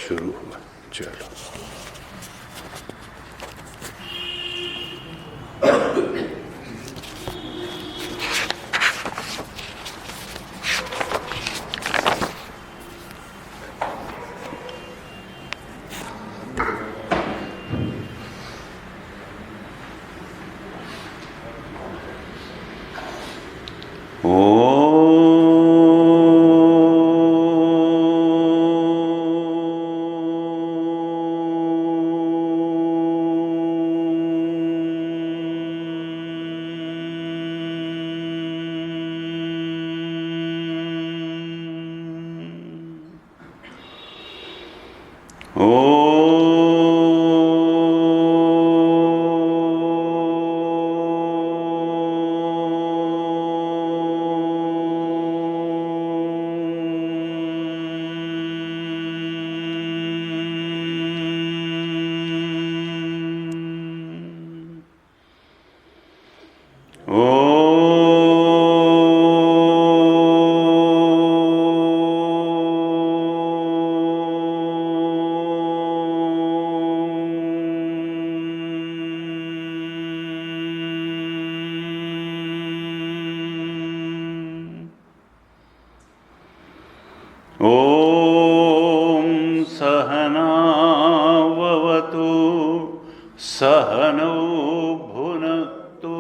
शुरू हुआ। चलो सहनौ भुनक्तु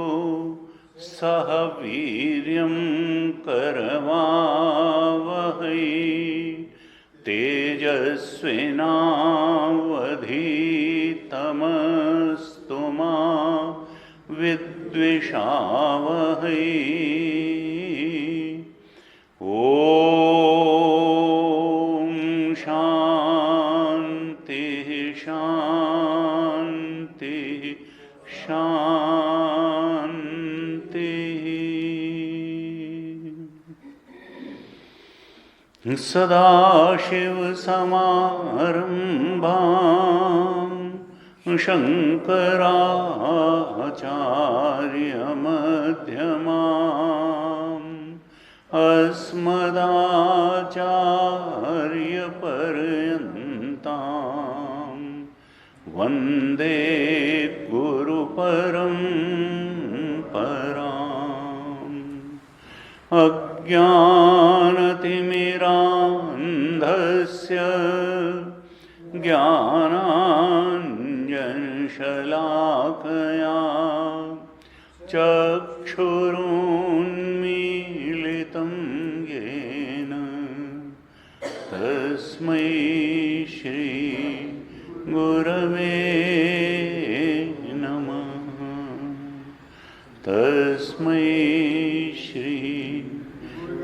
सह वीर्यं करवावहै तेजस्विनावधीतमस्तु मा विद्विषावहै। ॐ शान्ति शान्ति शान्ति। सदाशिवसमारम्भां शङ्कराचार्यमध्यमाम् अस्मदाचार्यपर्यन्तां वन्दे गुरुपरम्पराम्। अज्ञानतिमिरान्धस्य ज्ञानाञ्जनशलाकया चक्षुरुन्मीलितं येन तस्मै श्री गुरवे नमः। तस्मै श्री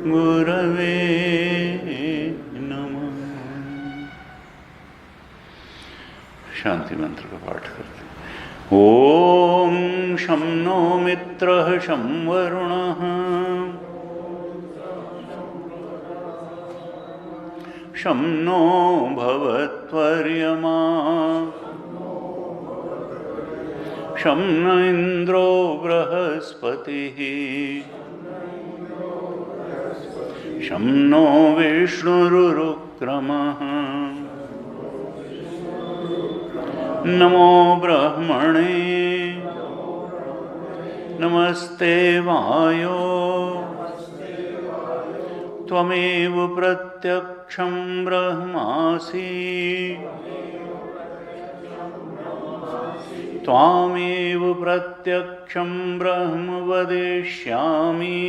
गुरवे नमः। शांति मंत्र का पाठ करते। ओम शं नो मित्रः शं वरुणः शं नो भवत्वर्यमा शं न इन्द्रो बृहस्पतिः शं नो विष्णुरुक्रमः। नमो ब्रह्मणे नमस्ते वायो त्वमेव प्रत्यक्षं ब्रह्मासि त्वामेव प्रत्यक्षं ब्रह्म वदिष्यामि।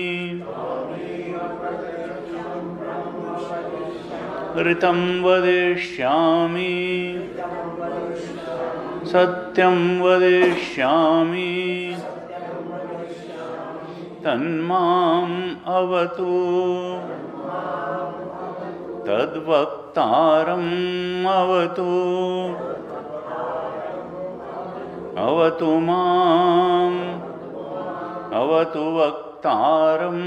ऋतं वदिष्यामि सत्यं वदिष्यामि तन्माम् अवतु। तद्वक्तारम् अवतु अवतु माम् अवतु वक्तारम्।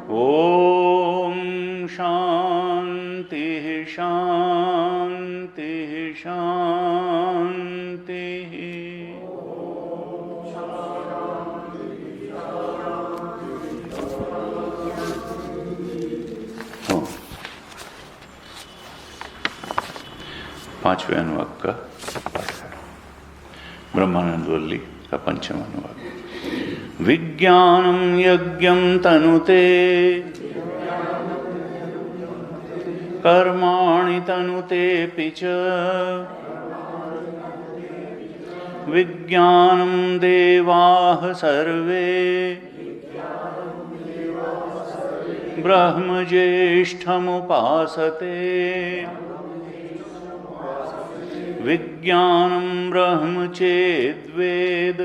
ॐ शान्ति शान्ति शान्ति। 5वें अनुवाक का पाठ है। ब्रह्मानंद वल्ली का 5वां अनुवाक। विज्ञानम यज्ञम तनुते कर्माणि तनुतेऽपि च विज्ञानम देवाः सर्वे ब्रह्मज्येष्ठमुपासते विज्ञानम ब्रह्म चेद्वेद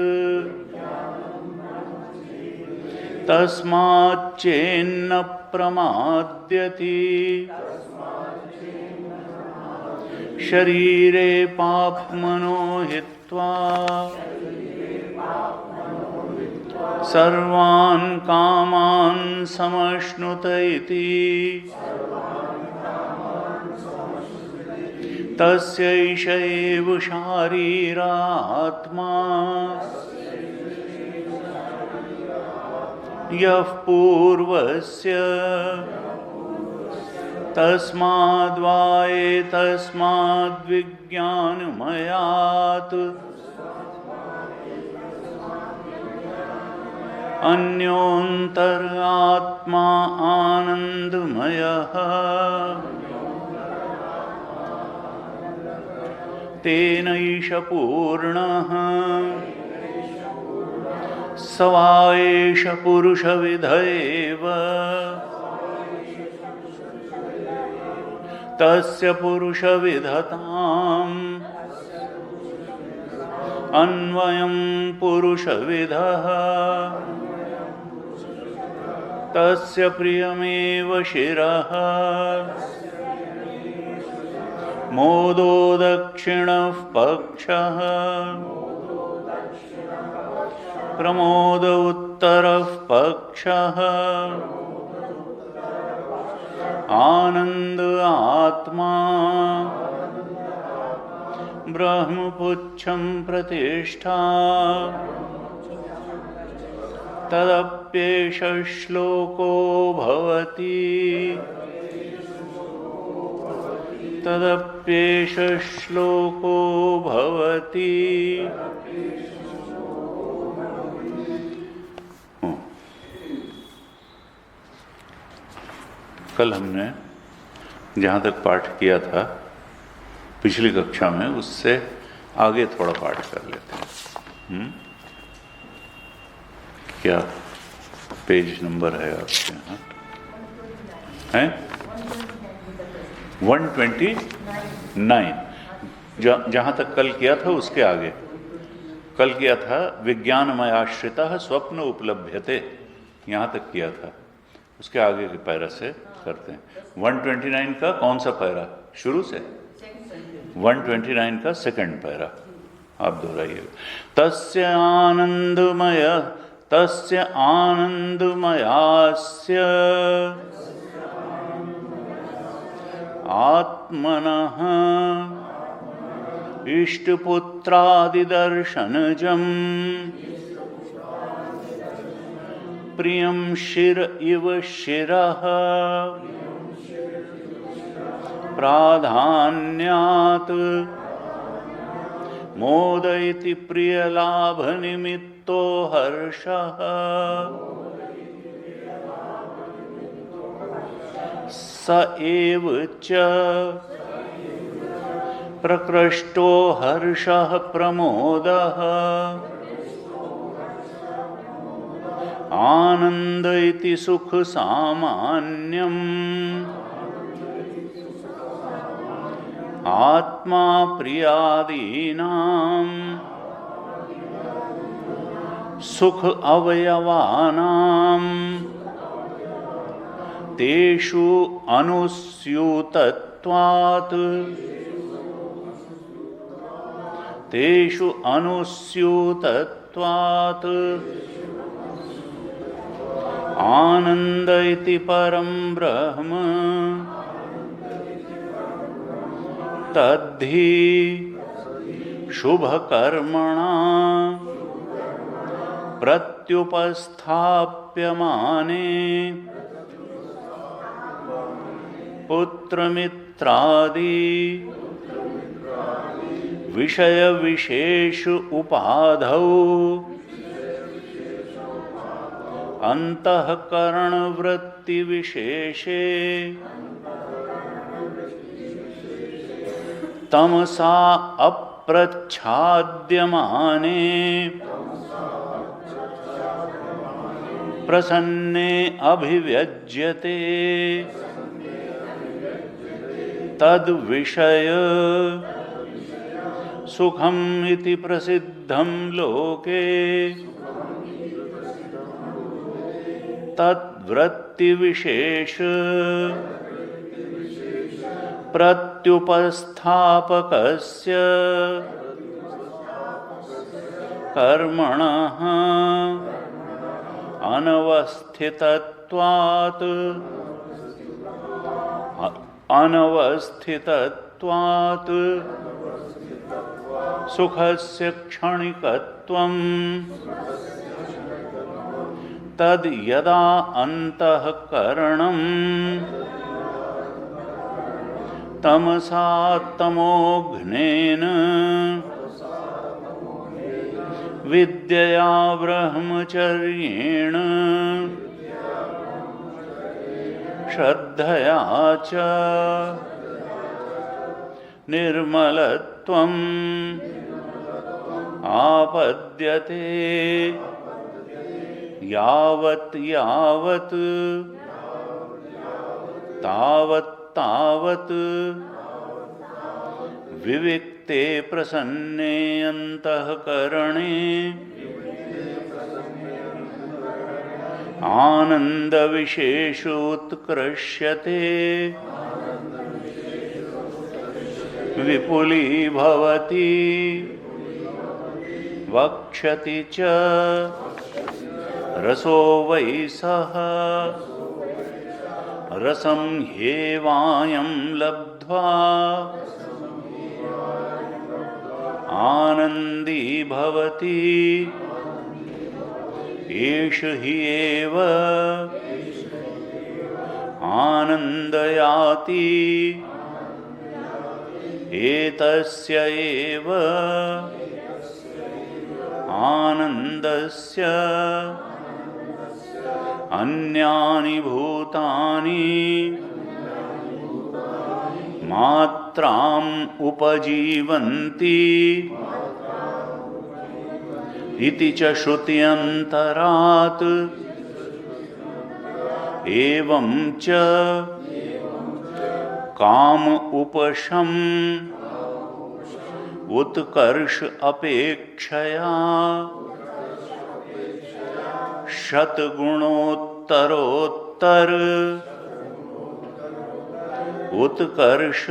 तस्माच्चेन्न प्रमाद्यति शरीरे पाप्मनो हित्वा सर्वान् कामान् समश्नुत इति तस्यैष एव शारीरात्मा यः पूर्वस्य तस्माद्वा एतस्माद्विज्ञानमयात् अन्योऽन्तरात्मा आनन्दमयः तेनैष पूर्णः स वा एष पुरुषविद एव तस्य पुरुषविधताम् अन्वयं पुरुषविदः तस्य प्रियमेव शिरः मोदो दक्षिणः पक्षः प्रमोद उत्तरः पक्षः आनंद आत्मा ब्रह्मपुच्छं प्रतिष्ठा तदप्येष श्लोको भवति तदप्येष श्लोको भवति। कल हमने जहाँ तक पाठ किया था पिछली कक्षा में, उससे आगे थोड़ा पाठ कर लेते हैं। क्या पेज नंबर है आपके यहाँ? हैं 129। जहाँ तक कल किया था उसके आगे। कल किया था विज्ञानमयाश्रितः स्वप्न उपलभ्यते, यहाँ तक किया था। उसके आगे के पैरा से करते हैं। 129 का कौन सा पैरा? शुरू से 129 का सेकंड पैरा आप दोहराइएगा। तस्य आनंदमयास्य आत्मनः इष्टपुत्रादिदर्शनजम् प्रियं शिर इव शिरः प्राधान्यात् मोदयति प्रियलाभनिमित्तो हर्षः स एव च प्रकृष्टो हर्षः प्रमोदः आनंद इति सुख सामान्यम् आत्मा प्रियादीनां सुख अवयवानां तेषु अनुस्यूतत्वात् आनंद इति परं ब्रह्म तद्धि शुभकर्मणा प्रत्युपस्थाप्यमाने पुत्रमित्रादि विषय विशेष उपाधौ अंतःकरण वृत्ति विशेषे तमसा अप्रच्छाद्यमाने प्रसन्ने अभिव्यज्यते तद विषय सुखम इति प्रसिद्धं लोके तद्वृत्ति विशेष प्रत्युपस्थापकस्य कर्मणः अनवस्थितत्वात् सुखस्य क्षणिकत्वं तद यदा अंतःकरणं तमसा तमोघ्नेन विद्यया ब्रह्मचर्येण श्रद्धया च निर्मलत्वम् आपद्यते यावत् यावत् तावत् तावत् विविक्ते प्रसन्ने अंतःकरणे आनंद विशेषोत्कृष्यते विपुलीभवति वक्षति च रसो वै सः रसं ह्येवायं लब्ध्वा आनंदी भवति एष हि एव आनन्दयाति एतस्य एव आनन्दस्य अन्यानि भूतानि मात्राम् उपजीवन्ति इति च श्रुत्यन्तरात् एवं च काम उपशम उत्कर्ष अपेक्षया शतगुणोत्तरोत्तर उत्कर्ष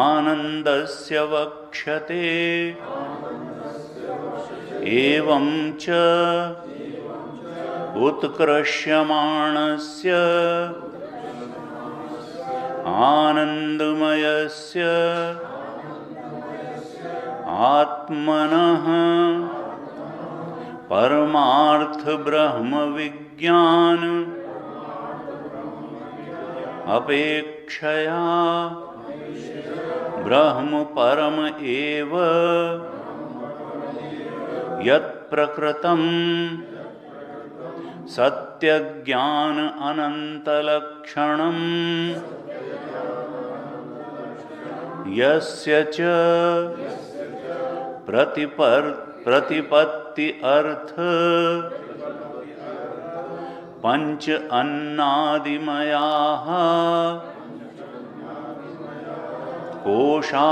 आनंदस्य वक्ष्यते एवं च उत्कृष्यमाणस्य आनंदमयस्य आत्मनः परमार्थ ब्रह्म विज्ञान अपेक्षया ब्रह्म परम एव यत् प्रकृतं सत्यज्ञान अनंतलक्षणम् यस्य च प्रतिपत्ति अर्थ पंच अन्नादिमयाः कोशा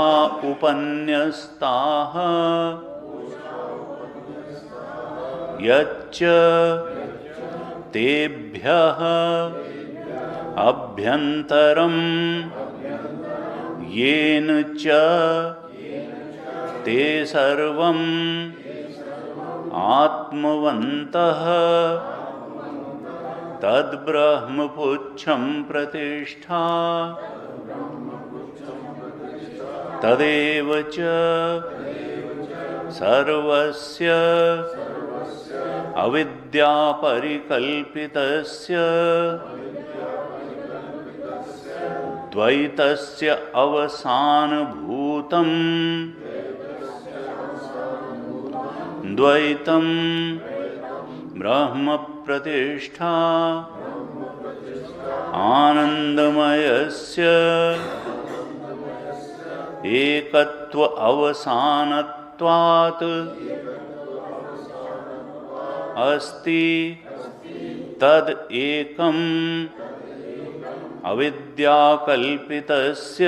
उपन्यस्ताः यच्च तेभ्यः अभ्यन्तरं येन च ते सर्वं आत्मवन्तः तद्ब्रह्मपुच्छं प्रतिष्ठा तदेव च सर्वस्य अविद्यापरिकल्पितस्य द्वैतस्य अवसानभूतं द्वैतं ब्रह्म प्रतिष्ठा आनंदमयस्य एकत्व अवसानत्वात् अस्ति तद एकम् अविद्याकल्पितस्य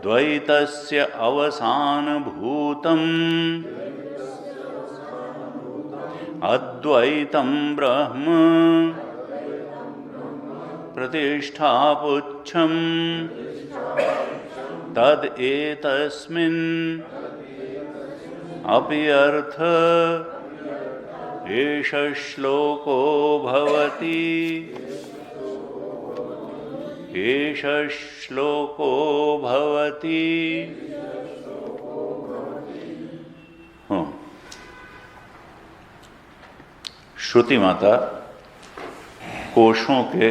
द्वैतस्य अवसानभूतम् अद्वैतं ब्रह्म प्रतिष्ठापुच्छम् तद एतस्मिन् अपि अर्थ एष श्लोको भवति एष श्लोको भवति। श्रुति माता कोशों के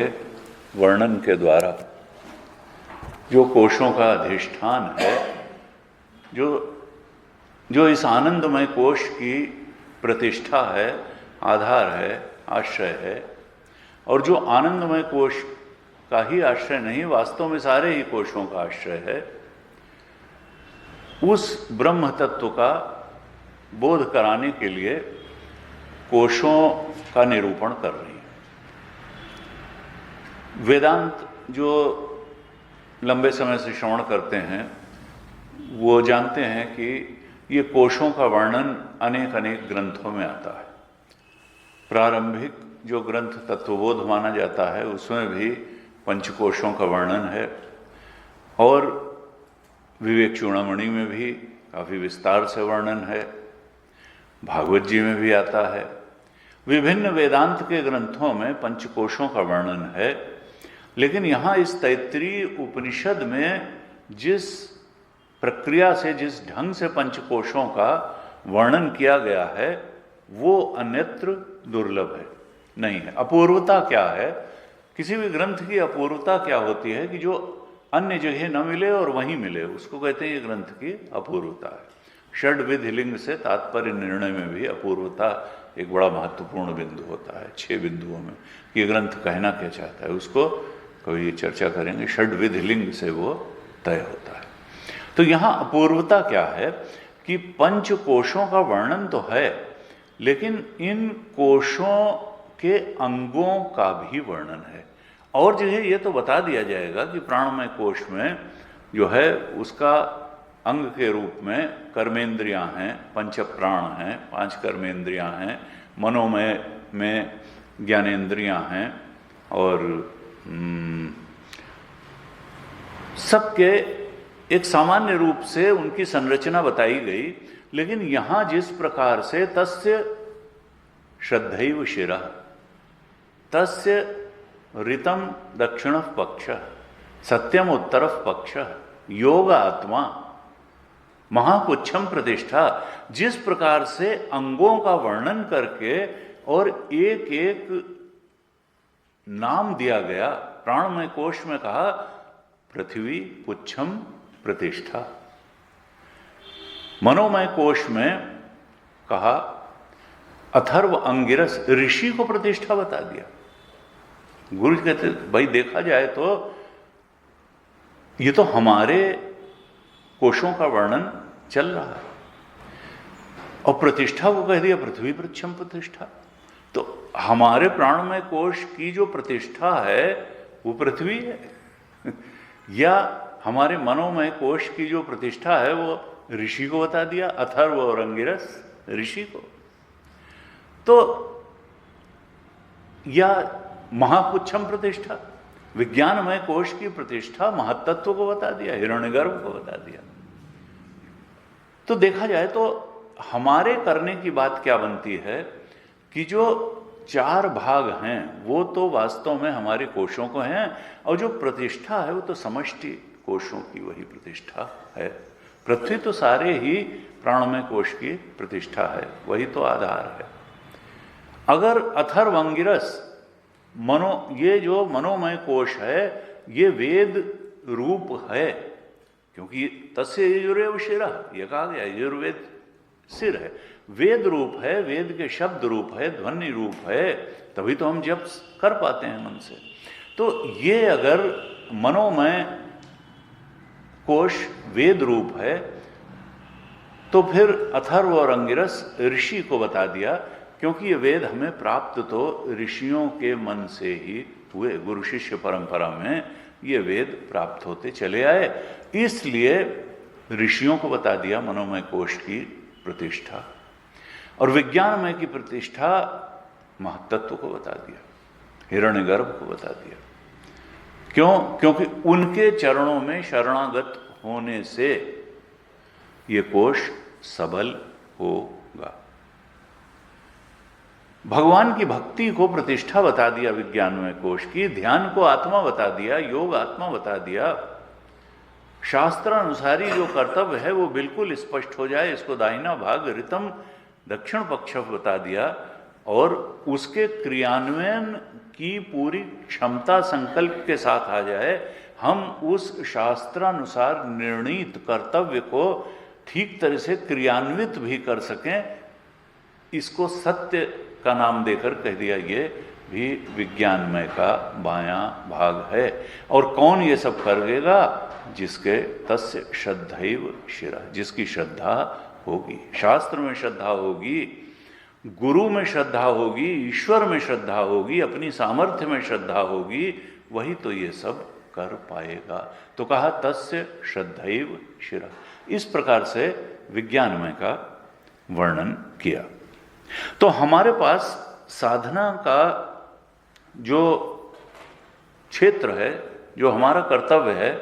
वर्णन के द्वारा जो कोशों का अधिष्ठान है, जो इस आनंदमय कोश की प्रतिष्ठा है, आधार है, आश्रय है, और जो आनंदमय कोश का ही आश्रय नहीं, वास्तव में सारे ही कोशों का आश्रय है, उस ब्रह्म तत्व का बोध कराने के लिए कोशों का निरूपण कर रही है। वेदांत जो लंबे समय से श्रवण करते हैं वो जानते हैं कि ये कोशों का वर्णन अनेक अनेक ग्रंथों में आता है। प्रारंभिक जो ग्रंथ तत्वबोध माना जाता है उसमें भी पंचकोशों का वर्णन है, और विवेक चूड़ामणि में भी काफ़ी विस्तार से वर्णन है, भागवत जी में भी आता है। विभिन्न वेदांत के ग्रंथों में पंचकोशों का वर्णन है, लेकिन यहाँ इस तैत्तिरीय उपनिषद में जिस प्रक्रिया से, जिस ढंग से पंचकोशों का वर्णन किया गया है वो अन्यत्र दुर्लभ है, नहीं है। अपूर्वता क्या है? किसी भी ग्रंथ की अपूर्वता क्या होती है कि जो अन्य जगह न मिले और वहीं मिले, उसको कहते हैं ये ग्रंथ की अपूर्वता है। षड्विध लिंग से तात्पर्य निर्णय में भी अपूर्वता एक बड़ा महत्वपूर्ण बिंदु होता है, 6 बिंदुओं में, कि ये ग्रंथ कहना क्या चाहता है, उसको कभी चर्चा करेंगे। षड्विध लिंग से वो तय होता है। तो यहाँ अपूर्वता क्या है कि पंच कोशों का वर्णन तो है, लेकिन इन कोशों के अंगों का भी वर्णन है। और जो है ये तो बता दिया जाएगा कि प्राणमय कोश में जो है उसका अंग के रूप में कर्मेंद्रियां हैं, पंच प्राण हैं, 5 कर्मेंद्रियां हैं, मनोमय में ज्ञानेंद्रियां हैं, और सबके एक सामान्य रूप से उनकी संरचना बताई गई। लेकिन यहाँ जिस प्रकार से तस्य श्रद्धैव शिरः, तस्य ऋतम दक्षिण पक्ष, सत्यम उत्तर पक्ष, योग आत्मा, महापुच्छम प्रतिष्ठा, जिस प्रकार से अंगों का वर्णन करके और एक एक नाम दिया गया, प्राणमय कोश में कहा पृथ्वी पुच्छम प्रतिष्ठा, मनोमय कोश में कहा अथर्व अंगिरस, ऋषि को प्रतिष्ठा बता दिया। गुरु जी कहते भाई देखा जाए तो ये तो हमारे कोशों का वर्णन चल रहा है, और प्रतिष्ठा को कह दिया पृथ्वी पुच्छम प्रतिष्ठा। तो हमारे प्राणमय कोश की जो प्रतिष्ठा है वो पृथ्वी है, या हमारे मनोमय कोश की जो प्रतिष्ठा है वो ऋषि को बता दिया, अथर्व और अंगिरस ऋषि को। तो या महापुच्छम प्रतिष्ठा, विज्ञानमय कोश की प्रतिष्ठा महत्त्व को बता दिया, हिरण्यगर्भ को बता दिया। तो देखा जाए तो हमारे करने की बात क्या बनती है कि जो 4 भाग हैं वो तो वास्तव में हमारे कोशों को हैं, और जो प्रतिष्ठा है वो तो समष्टि कोशों की वही प्रतिष्ठा है। पृथ्वी तो सारे ही प्राणमय कोश की प्रतिष्ठा है, वही तो आधार है। अगर अथर्व अंगिरस ये जो मनोमय कोश है ये वेद रूप है, क्योंकि तस्य यजुरेव शिरः, ये कहा गया यजुर्वेद सिर है, वेद रूप है, वेद के शब्द रूप है, ध्वनि रूप है, तभी तो हम जप कर पाते हैं मन से। तो ये अगर मनोमय कोश वेद रूप है तो फिर अथर्व और अंगिरस ऋषि को बता दिया, क्योंकि ये वेद हमें प्राप्त तो ऋषियों के मन से ही हुए, गुरु शिष्य परंपरा में ये वेद प्राप्त होते चले आए, इसलिए ऋषियों को बता दिया मनोमय कोश की प्रतिष्ठा, और विज्ञानमय की प्रतिष्ठा महत्त्व को बता दिया, हिरण्यगर्भ को बता दिया। क्यों? क्योंकि उनके चरणों में शरणागत होने से ये कोश सबल होगा। भगवान की भक्ति को प्रतिष्ठा बता दिया विज्ञानमय कोश की, ध्यान को आत्मा बता दिया, योग आत्मा बता दिया, शास्त्रानुसारी जो कर्तव्य है वो बिल्कुल स्पष्ट हो जाए, इसको दाहिना भाग ऋतम दक्षिण पक्ष बता दिया, और उसके क्रियान्वयन की पूरी क्षमता संकल्प के साथ आ जाए, हम उस शास्त्रानुसार निर्णीत कर्तव्य को ठीक तरह से क्रियान्वित भी कर सकें, इसको सत्य का नाम देकर कह दिया ये भी विज्ञानमय का बायां भाग है। और कौन ये सब करेगा? जिसके तस्य श्रद्धैव शिरः, जिसकी श्रद्धा होगी, शास्त्र में श्रद्धा होगी, गुरु में श्रद्धा होगी, ईश्वर में श्रद्धा होगी, अपनी सामर्थ्य में श्रद्धा होगी, वही तो ये सब कर पाएगा। तो कहा तस्य श्रद्धैव शिरः, इस प्रकार से विज्ञानमय का वर्णन किया। तो हमारे पास साधना का जो क्षेत्र है, जो हमारा कर्तव्य है,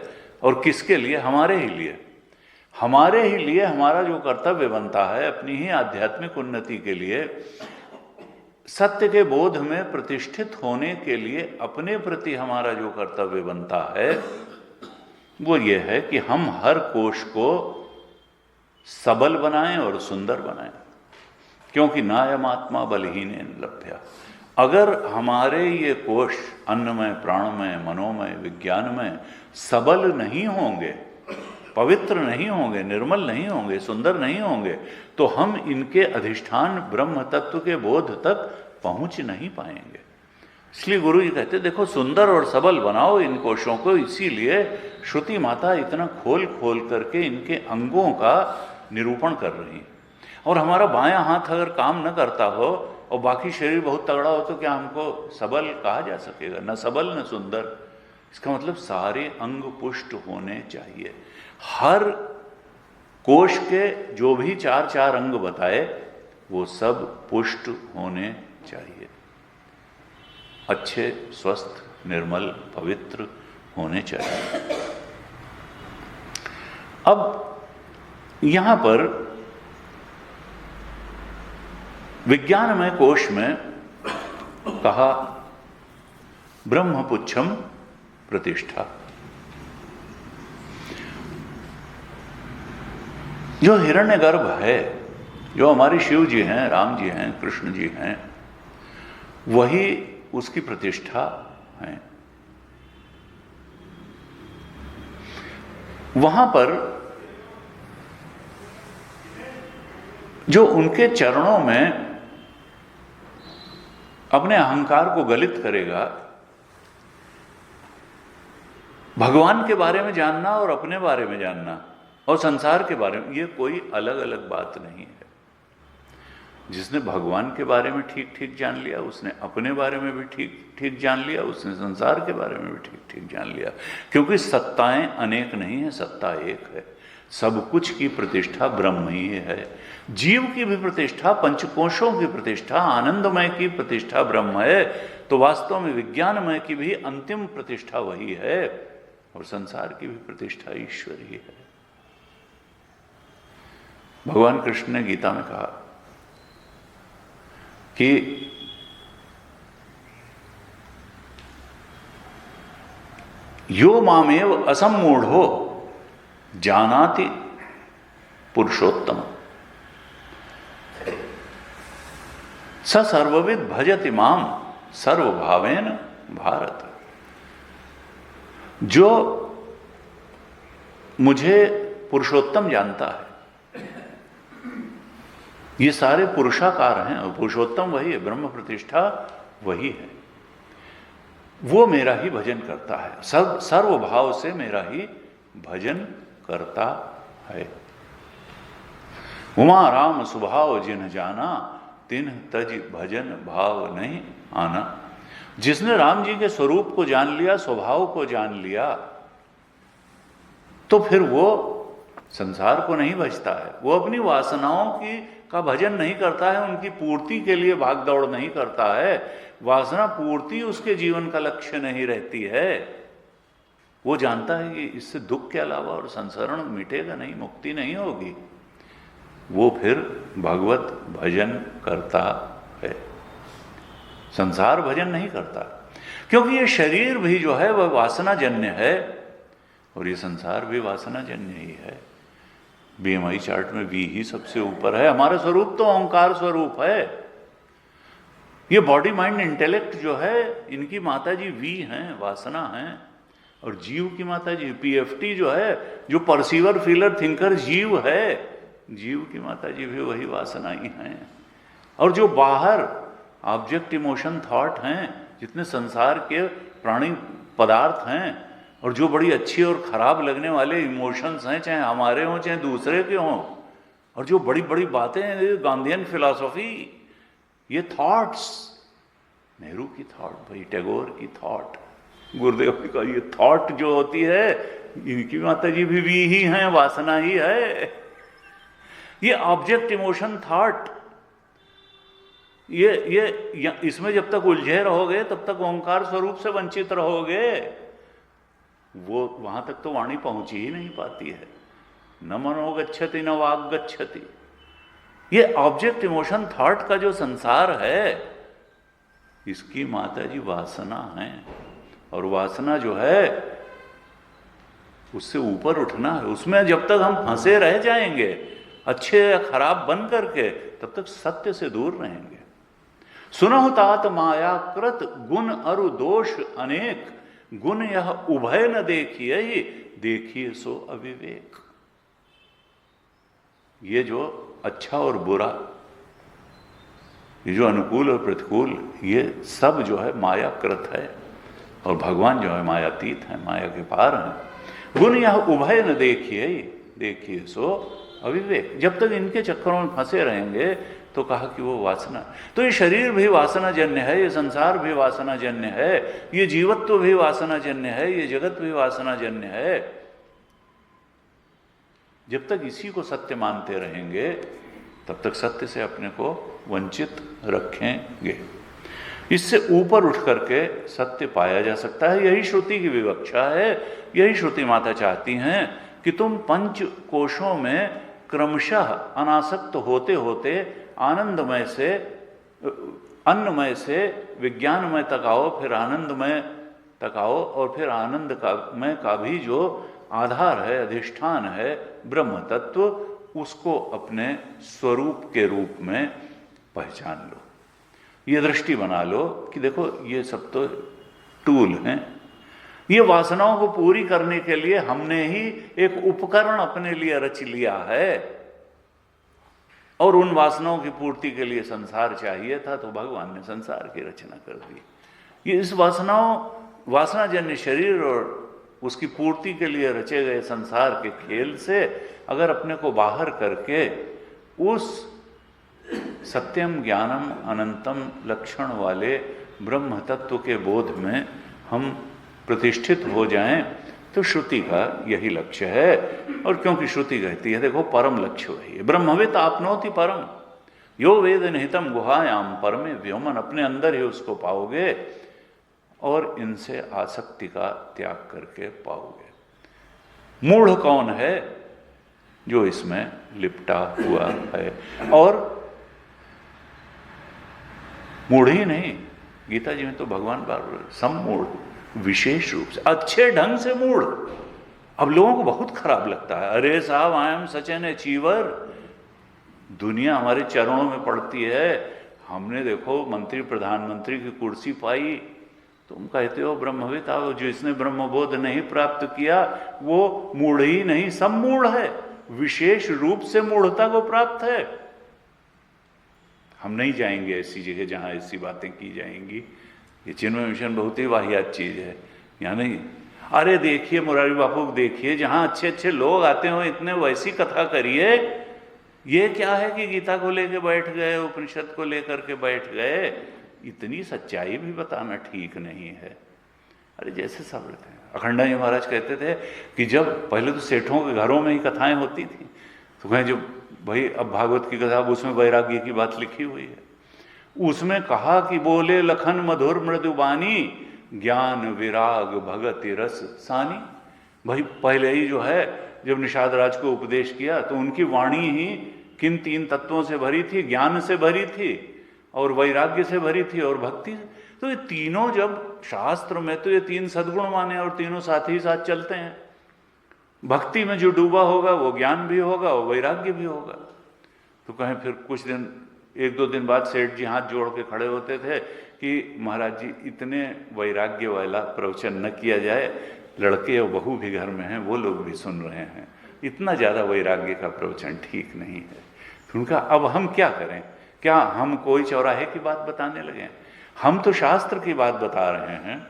और किसके लिए? हमारे ही लिए, हमारे ही लिए हमारा जो कर्तव्य बनता है अपनी ही आध्यात्मिक उन्नति के लिए, सत्य के बोध में प्रतिष्ठित होने के लिए अपने प्रति हमारा जो कर्तव्य बनता है वो ये है कि हम हर कोश को सबल बनाएं और सुंदर बनाएं, क्योंकि नायमात्मा बलहीनेन लभ्या। अगर हमारे ये कोश अन्नमय, प्राणमय, मनोमय, विज्ञानमय सबल नहीं होंगे, पवित्र नहीं होंगे, निर्मल नहीं होंगे, सुंदर नहीं होंगे, तो हम इनके अधिष्ठान ब्रह्म तत्व के बोध तक पहुंच नहीं पाएंगे। इसलिए गुरु जी कहते देखो सुंदर और सबल बनाओ इन कोशों को, इसीलिए श्रुति माता इतना खोल खोल करके इनके अंगों का निरूपण कर रही है। और हमारा बायां हाथ अगर काम न करता हो और बाकी शरीर बहुत तगड़ा हो तो क्या हमको सबल कहा जा सकेगा? न सबल न सुंदर। इसका मतलब सारे अंग पुष्ट होने चाहिए। हर कोश के जो भी चार चार अंग बताए वो सब पुष्ट होने चाहिए, अच्छे, स्वस्थ, निर्मल, पवित्र होने चाहिए। अब यहां पर विज्ञानमय कोश में कहा ब्रह्मपुच्छम प्रतिष्ठा। जो हिरण्यगर्भ है, जो हमारे शिव जी हैं, राम जी हैं, कृष्ण जी हैं, वही उसकी प्रतिष्ठा है। वहां पर जो उनके चरणों में अपने अहंकार को गलित करेगा, भगवान के बारे में जानना और अपने बारे में जानना और संसार के बारे में, ये कोई अलग अलग बात नहीं है। जिसने भगवान के बारे में ठीक ठीक जान लिया, उसने अपने बारे में भी ठीक ठीक जान लिया, उसने संसार के बारे में भी ठीक ठीक जान लिया। क्योंकि सत्ताएं अनेक नहीं है, सत्ता एक है। सब कुछ की प्रतिष्ठा ब्रह्म ही है। जीव की भी प्रतिष्ठा, पंचकोशों की प्रतिष्ठा, आनंदमय की प्रतिष्ठा ब्रह्म है। तो वास्तव में विज्ञानमय की भी अंतिम प्रतिष्ठा वही है और संसार की भी प्रतिष्ठा ईश्वर ही है। भगवान कृष्ण ने गीता में कहा कि यो मामेव असम्मूढ़ो जानाति पुरुषोत्तम स सर्वविद भजति माम सर्वभावेन भारत। जो मुझे पुरुषोत्तम जानता है, ये सारे पुरुषाकार हैं और पुरुषोत्तम वही है, ब्रह्म प्रतिष्ठा वही है, वो मेरा ही भजन करता है, सर्वभाव से मेरा ही भजन करता है। उमा राम स्वभाव जिन जाना, तिन्ह तज भजन भाव नहीं आना। जिसने राम जी के स्वरूप को जान लिया, स्वभाव को जान लिया, तो फिर वो संसार को नहीं भजता है, वो अपनी वासनाओं का भजन नहीं करता है, उनकी पूर्ति के लिए भाग दौड़ नहीं करता है। वासना पूर्ति उसके जीवन का लक्ष्य नहीं रहती है। वो जानता है कि इससे दुख के अलावा और संसरण मिटेगा नहीं, मुक्ति नहीं होगी। वो फिर भगवत भजन करता है, संसार भजन नहीं करता, क्योंकि ये शरीर भी जो है वह वासनाजन्य है और ये संसार भी वासनाजन्य ही है। बीएमआई चार्ट में वी ही सबसे ऊपर है। हमारा स्वरूप तो ओंकार स्वरूप है। ये बॉडी माइंड इंटेलेक्ट जो है, इनकी माता जी वी हैं, वासना हैं, और जीव की माता जी पीएफटी जो है, जो परसीवर फीलर थिंकर जीव है, जीव की माता जी भी वही वासना ही हैं। और जो बाहर ऑब्जेक्ट इमोशन थॉट हैं, जितने संसार के प्राणी पदार्थ हैं, और जो बड़ी अच्छी और खराब लगने वाले इमोशंस हैं, चाहे हमारे हों चाहे दूसरे के हों, और जो बड़ी बड़ी बातें हैं, गांधीयन फिलॉसफी, ये थॉट्स, नेहरू की थॉट, भाई टैगोर की थॉट, गुरुदेव का ये थॉट जो होती है, इनकी माता जी भी ही हैं, वासना ही है। ये ऑब्जेक्ट इमोशन थॉट, ये इसमें जब तक उलझे रहोगे तब तक ओंकार स्वरूप से वंचित रहोगे। वो वहां तक तो वाणी पहुंच ही नहीं पाती है। न मनो गच्छति न वाग गच्छति। ये ऑब्जेक्ट इमोशन थॉट का जो संसार है, इसकी माता जी वासना है, और वासना जो है उससे ऊपर उठना है। उसमें जब तक हम फंसे रह जाएंगे अच्छे या खराब बन करके, तब तक सत्य से दूर रहेंगे। सुनहु तात माया कृत गुण अरु दोष अनेक, गुण यह उभय न देखिए, देखिए सो अविवेक। ये जो अच्छा और बुरा, ये जो अनुकूल और प्रतिकूल, ये सब जो है मायाकृत है, और भगवान जो है मायातीत है, माया के पार है। गुण यह उभय न देखिए, देखिए सो अविवेक। जब तक इनके चक्करों में फंसे रहेंगे तो कहा कि वो वासना। तो ये शरीर भी वासनाजन्य है, ये संसार भी वासनाजन्य है, ये जीवत्व भी वासनाजन्य है, ये जगत भी वासनाजन्य है। जब तक इसी को सत्य मानते रहेंगे तब तक सत्य से अपने को वंचित रखेंगे। इससे ऊपर उठ करके सत्य पाया जा सकता है। यही श्रुति की विवक्षा है, यही श्रुति माता चाहती हैं कि तुम पंच कोशों में क्रमशः अनासक्त होते होते आनंदमय से, अन्नमय से विज्ञानमय तक आओ, फिर आनंदमय तक आओ, और फिर आनंद का भी जो आधार है, अधिष्ठान है, ब्रह्म तत्व, उसको अपने स्वरूप के रूप में पहचान लो। ये दृष्टि बना लो कि देखो ये सब तो टूल हैं, ये वासनाओं को पूरी करने के लिए हमने ही एक उपकरण अपने लिए रच लिया है, और उन वासनाओं की पूर्ति के लिए संसार चाहिए था, तो भगवान ने संसार की रचना कर दी। ये इस वासनाजन्य शरीर और उसकी पूर्ति के लिए रचे गए संसार के खेल से अगर अपने को बाहर करके उस सत्यम ज्ञानम अनंतम लक्षण वाले ब्रह्म तत्व के बोध में हम प्रतिष्ठित हो जाएं, तो श्रुति का यही लक्ष्य है। और क्योंकि श्रुति कहती है, देखो परम लक्ष्य वही है, ब्रह्मवित् आपनोति परम, यो वेद निहितम गुहायाम परमे व्योमन। अपने अंदर ही उसको पाओगे और इनसे आसक्ति का त्याग करके पाओगे। मूढ़ कौन है? जो इसमें लिपटा हुआ है। और मूढ़ ही नहीं, गीता जी में तो भगवान बार सम्मूढ़, विशेष रूप से अच्छे ढंग से मूढ़। अब लोगों को बहुत खराब लगता है, अरे साहब I am such an achiever, दुनिया हमारे चरणों में पड़ती है, हमने देखो मंत्री प्रधानमंत्री की कुर्सी पाई, तुम कहते हो ब्रह्मविद, आओ जिसने ब्रह्मबोध नहीं प्राप्त किया वो मूढ़ ही नहीं, सब मूढ़ है, विशेष रूप से मूढ़ता को प्राप्त है। हम नहीं जाएंगे ऐसी जगह जहां ऐसी बातें की जाएंगी। ये चिन्मय मिशन बहुत ही वाहियात चीज है, यहाँ नहीं। अरे देखिए मुरारी बापू को देखिए, जहां अच्छे अच्छे लोग आते हो इतने वैसी कथा करिए। ये क्या है कि गीता को लेके बैठ गए, उपनिषद को लेकर के बैठ गए, इतनी सच्चाई भी बताना ठीक नहीं है। अरे जैसे सब रहते हैं, अखंडानंद महाराज कहते थे कि जब पहले तो सेठों के घरों में ही कथाएं होती थी, तो कहें जो भाई अब भागवत की कथा, उसमें वैराग्य की बात लिखी हुई है, उसमें कहा कि बोले लखन मधुर मृदुबानी ज्ञान विराग भगति रस सानी। भाई पहले ही जो है जब निषाद राज को उपदेश किया तो उनकी वाणी ही किन 3 तत्वों से भरी थी, ज्ञान से भरी थी और वैराग्य से भरी थी और भक्ति। तो ये तीनों, जब शास्त्र में तो ये 3 सद्गुण माने और तीनों साथ ही साथ चलते हैं। भक्ति में जो डूबा होगा वो ज्ञान भी होगा और वैराग्य भी होगा। तो कहें फिर कुछ दिन, 1-2 दिन बाद सेठ जी हाथ जोड़ के खड़े होते थे कि महाराज जी इतने वैराग्य वाला प्रवचन न किया जाए, लड़के और बहू भी घर में हैं, वो लोग भी सुन रहे हैं, इतना ज़्यादा वैराग्य का प्रवचन ठीक नहीं है। तो उनका अब हम क्या करें? क्या हम कोई चौराहे की बात बताने लगे? हम तो शास्त्र की बात बता रहे हैं।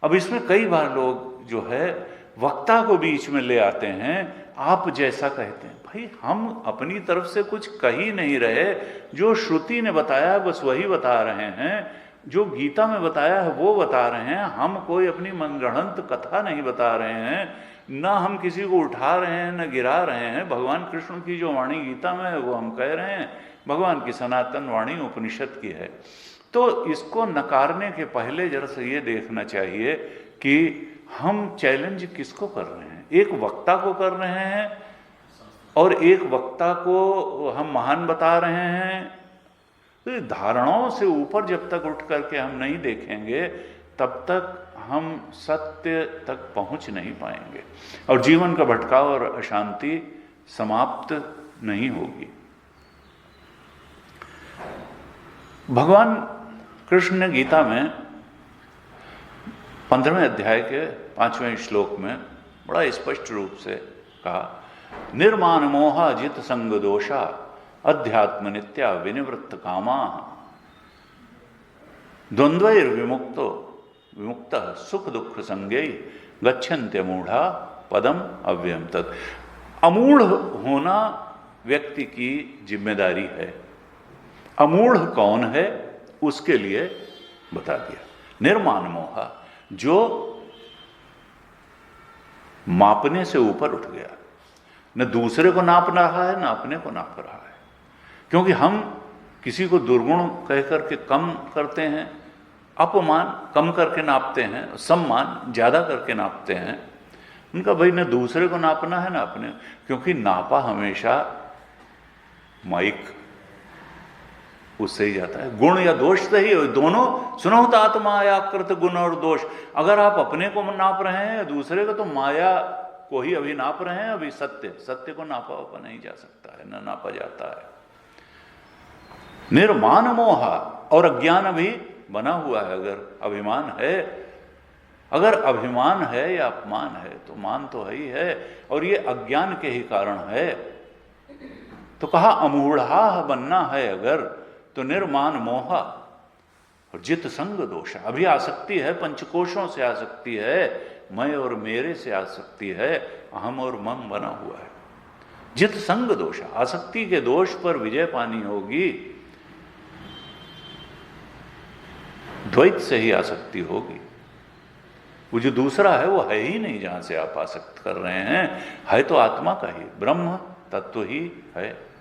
अब इसमें कई बार लोग जो है वक्ता को बीच में ले आते हैं, आप जैसा कहते हैं। भाई हम अपनी तरफ से कुछ कह ही नहीं रहे, जो श्रुति ने बताया बस वही बता रहे हैं, जो गीता में बताया है वो बता रहे हैं। हम कोई अपनी मनगढ़ंत कथा नहीं बता रहे हैं, न हम किसी को उठा रहे हैं न गिरा रहे हैं। भगवान कृष्ण की जो वाणी गीता में है वो हम कह रहे हैं, भगवान की सनातन वाणी उपनिषद की है। तो इसको नकारने के पहले जरा से ये देखना चाहिए कि हम चैलेंज किसको कर रहे हैं। एक वक्ता को कर रहे हैं और एक वक्ता को हम महान बता रहे हैं। तो धारणाओं से ऊपर जब तक उठ करके हम नहीं देखेंगे तब तक हम सत्य तक पहुंच नहीं पाएंगे और जीवन का भटकाव और अशांति समाप्त नहीं होगी। भगवान कृष्ण ने गीता में 15वें अध्याय के 5वें श्लोक में बड़ा स्पष्ट रूप से कहा, निर्माण मोहा जित संग दोषा अध्यात्म नित्या विनिवृत्त कामा द्वंद्वैर विमुक्तो विमुक्त सुख दुख संज्ञै गच्छन्त्य मूढ़ा पदम अव्ययम तत्। अमूढ़ होना व्यक्ति की जिम्मेदारी है। अमूढ़ कौन है उसके लिए बता दिया। निर्माण मोहा, जो मापने से ऊपर उठ गया, न दूसरे को नाप रहा है न अपने को नाप रहा है। क्योंकि हम किसी को दुर्गुण कह करके कम करते हैं, अपमान कम करके नापते हैं, सम्मान ज्यादा करके नापते हैं। उनका भाई न दूसरे को नापना है ना अपने, क्योंकि नापा हमेशा माइक उससे ही जाता है, गुण या दोष से ही। दोनों सुनो तो आत्मा या कृत गुण और दोष। अगर आप अपने को नाप रहे हैं या दूसरे को, तो माया को ही अभी नाप रहे हैं। अभी सत्य को नापा नहीं जा सकता है, न नापा जाता है। निर्माण मोहा, और अज्ञान अभी बना हुआ है। अगर अभिमान है, अगर अभिमान है या अपमान है, तो मान तो है ही है, और ये अज्ञान के ही कारण है। तो कहा अमूढ़ा बनना है अगर, तो निर्माण मोहा और जित संग दोषा। अभी आसक्ति है, पंचकोशों से आसक्ति है, मैं और मेरे से आसक्ति है, अहम और मम बना हुआ है। जित संग दोषा, आसक्ति के दोष पर विजय पानी होगी, द्वैत से ही आसक्ति होगी। वो जो दूसरा है वो है ही नहीं जहां से आप आसक्त कर रहे हैं, है तो आत्मा का ही, ब्रह्म तत्व ही है।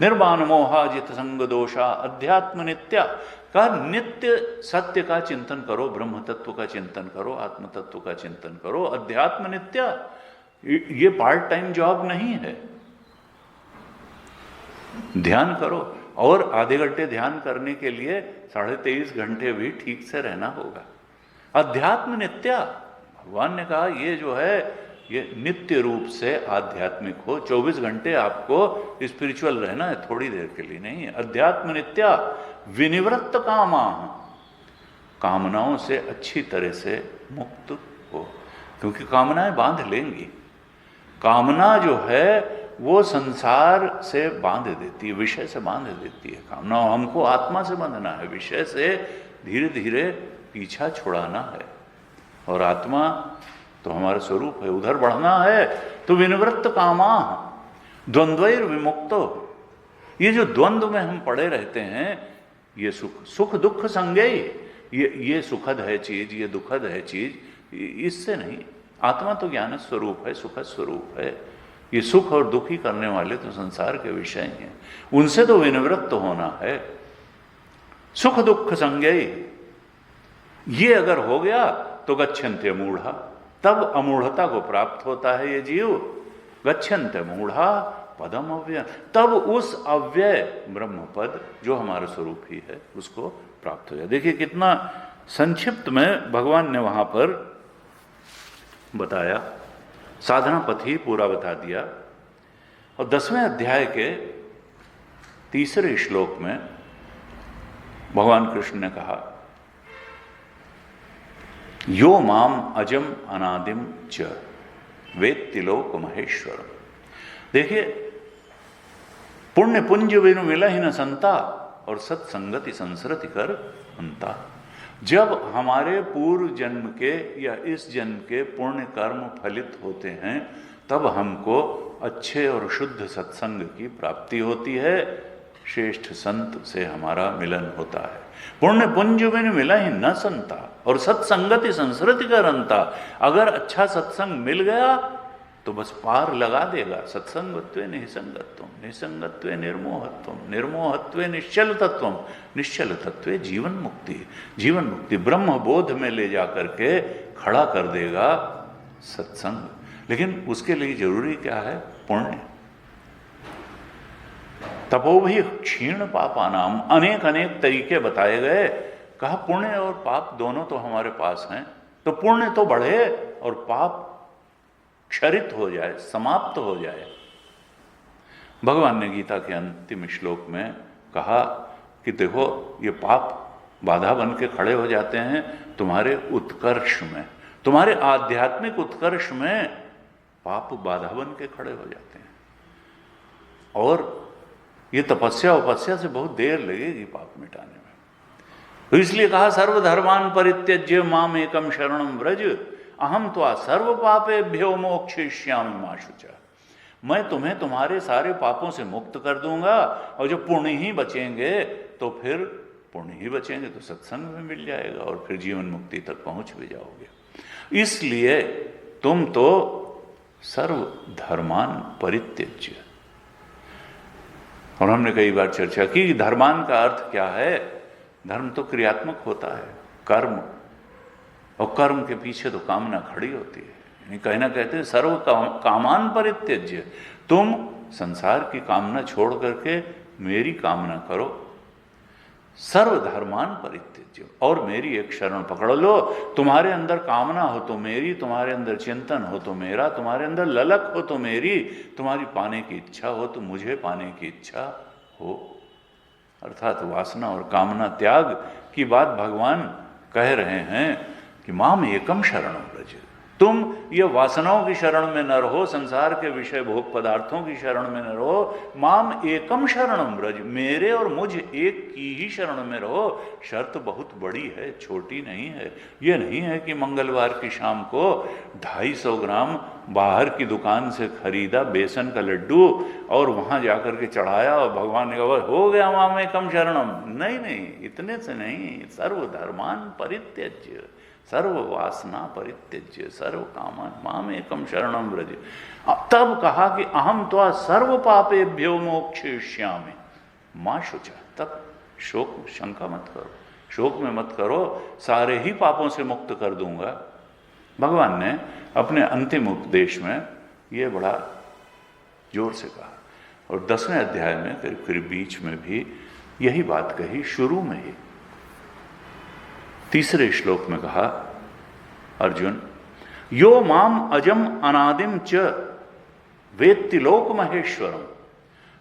निर्माण मोहा जित संग दोषा अध्यात्म नित्या, का नित्य सत्य का चिंतन करो, ब्रह्म तत्व का चिंतन करो, आत्म तत्व का चिंतन करो। अध्यात्म नित्या, ये पार्ट टाइम जॉब नहीं है। ध्यान करो, और आधे घंटे ध्यान करने के लिए 23.5 घंटे भी ठीक से रहना होगा। अध्यात्म नित्या, भगवान ने कहा ये जो है ये नित्य रूप से आध्यात्मिक हो। 24 घंटे आपको स्पिरिचुअल रहना है, थोड़ी देर के लिए नहीं। अध्यात्म नित्या विनिवृत्त कामा, कामनाओं से अच्छी तरह से मुक्त हो, क्योंकि कामनाएं बांध लेंगी। कामना जो है वो संसार से बांध देती है, विषय से बांध देती है कामना। हमको आत्मा से बांधना है, विषय से धीरे धीरे पीछा छुड़ाना है। और आत्मा तो हमारा स्वरूप है, उधर बढ़ना है। तो विनिवृत्त कामा द्वंद्वैर विमुक्तो, ये जो द्वंद्व में हम पड़े रहते हैं, ये सुख दुख संज्ञेय, ये सुखद है चीज, ये दुखद है चीज, इससे नहीं। आत्मा तो ज्ञान स्वरूप है, सुखद स्वरूप है। ये सुख और दुखी करने वाले तो संसार के विषय हैं, उनसे तो विनिवृत्त होना है। सुख दुख संज्ञेय, ये अगर हो गया तो गच्छन्ते मूढ़ा, तब अमूढ़ता को प्राप्त होता है ये जीव। गच्छन्ते मूढ़ा पदम अव्यय, तब उस अव्यय ब्रह्म पद जो हमारा स्वरूप ही है उसको प्राप्त हो जाए। देखिए कितना संक्षिप्त में भगवान ने वहां पर बताया, साधना पथ ही पूरा बता दिया। और 10वें अध्याय के 3 श्लोक में भगवान कृष्ण ने कहा, यो माम अजम अनादिम च वेत्ति लोक महेश्वर। देखिए, पुण्य पुंज बिनु मिला ही न संता, और सत्संगति संसरति कर अंता। जब हमारे पूर्व जन्म के या इस जन्म के पुण्य कर्म फलित होते हैं, तब हमको अच्छे और शुद्ध सत्संग की प्राप्ति होती है, श्रेष्ठ संत से हमारा मिलन होता है। पुण्य पुंज बिन मिला ही न संता, और सत्संगति संसरति कर अंता। अगर अच्छा सत्संग मिल गया तो बस पार लगा देगा। सत्संगत्वे निसंगत्वम, निसंगत्वे निर्मोहत्वम, निर्मोहत्वे निश्चल तत्वम, निश्चल तत्वे जीवन मुक्ति। जीवन मुक्ति ब्रह्म बोध में ले जा करके खड़ा कर देगा सत्संग। लेकिन उसके लिए जरूरी क्या है? पुण्य। तपो भी क्षीण पापानाम, अनेक अनेक तरीके बताए गए। कहा पुण्य और पाप दोनों तो हमारे पास हैं, तो पुण्य तो बढ़े और पाप क्षरित हो जाए, समाप्त हो जाए। भगवान ने गीता के अंतिम श्लोक में कहा कि देखो ये पाप बाधा बन के खड़े हो जाते हैं तुम्हारे उत्कर्ष में, तुम्हारे आध्यात्मिक उत्कर्ष में पाप बाधा बन के खड़े हो जाते हैं। और ये तपस्या उपस्या से बहुत देर लगेगी पाप मिटाने में। तो इसलिए कहा सर्वधर्मान परित्यज्य माम एकम शरणम व्रज अहम त्वा सर्व पापेभ्यो मोक्षयिष्यामि मा शुचा। मैं तुम्हें तुम्हारे सारे पापों से मुक्त कर दूंगा, और जो पुण्य ही बचेंगे तो फिर पुण्य ही बचेंगे तो सत्संग में मिल जाएगा और फिर जीवन मुक्ति तक पहुंच भी जाओगे। इसलिए तुम तो सर्व धर्मान परित्यज्य। और हमने कई बार चर्चा की कि धर्मान का अर्थ क्या है। धर्म तो क्रियात्मक होता है, कर्म, और कर्म के पीछे तो कामना खड़ी होती है। कहना कहते हैं सर्व कामान परित्यज्य, तुम संसार की कामना छोड़ करके मेरी कामना करो। सर्वधर्मान परित्यज्य, और मेरी एक शरण पकड़ लो। तुम्हारे अंदर कामना हो तो मेरी, तुम्हारे अंदर चिंतन हो तो मेरा, तुम्हारे अंदर ललक हो तो मेरी, तुम्हारी पाने की इच्छा हो तो मुझे पाने की इच्छा हो। अर्थात वासना और कामना त्याग की बात भगवान कह रहे हैं कि माम एकम शरणम व्रज। तुम ये वासनाओं की शरण में न रहो, संसार के विषय भोग पदार्थों की शरण में न रहो। माम एकम शरणम व्रज, मेरे और मुझ एक की ही शरण में रहो। शर्त बहुत बड़ी है, छोटी नहीं है। ये नहीं है कि मंगलवार की शाम को 250 ग्राम बाहर की दुकान से खरीदा बेसन का लड्डू और वहां जाकर के चढ़ाया और भगवान ने कहा हो गया माम एकम शरणम। नहीं नहीं, इतने से नहीं। सर्वधर्मान परित्यज्य, सर्व वासना परित्यज्य, सर्व कामान माम एकम शरणम व्रज। तब कहा कि अहम त्वा सर्व पापेभ्यो मोक्षयिष्यामि मा शुचा। तब शोक शंका मत करो, शोक में मत करो, सारे ही पापों से मुक्त कर दूंगा। भगवान ने अपने अंतिम उपदेश में ये बड़ा जोर से कहा। और 10वें अध्याय में करीब करीब बीच में भी यही बात कही, शुरू में ही 3 श्लोक में कहा, अर्जुन यो माम अजम अनादिम च वेत्ति लोक महेश्वरम,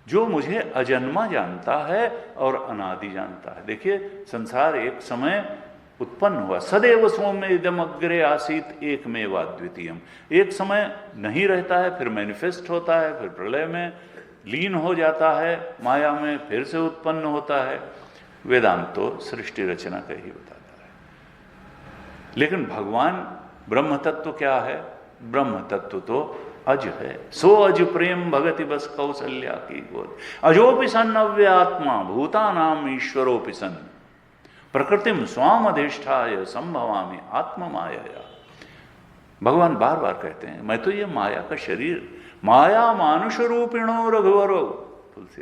जो मुझे अजन्मा जानता है और अनादि जानता है। देखिए, संसार एक समय उत्पन्न हुआ, सदैव सौम्य इदम अग्रे आसीत एकमेव अद्वितीयम, एक समय नहीं रहता है, फिर मैनिफेस्ट होता है, फिर प्रलय में लीन हो जाता है, माया में फिर से उत्पन्न होता है। वेदांत तो सृष्टि रचना का ही बताता है। लेकिन भगवान ब्रह्म तत्व क्या है? ब्रह्म तत्व तो अज है। सो अज प्रेम भगति बस कौशल्या की गोद, अजोपि सन अव्यात्मा भूतानाम ईश्वरोपि सन, प्रकृतिम स्वाम अधिष्ठाय संभवामि आत्म माया। भगवान बार बार कहते हैं, मैं तो ये माया का शरीर, माया मानुष रूपिणो रघुवरो, तुलसी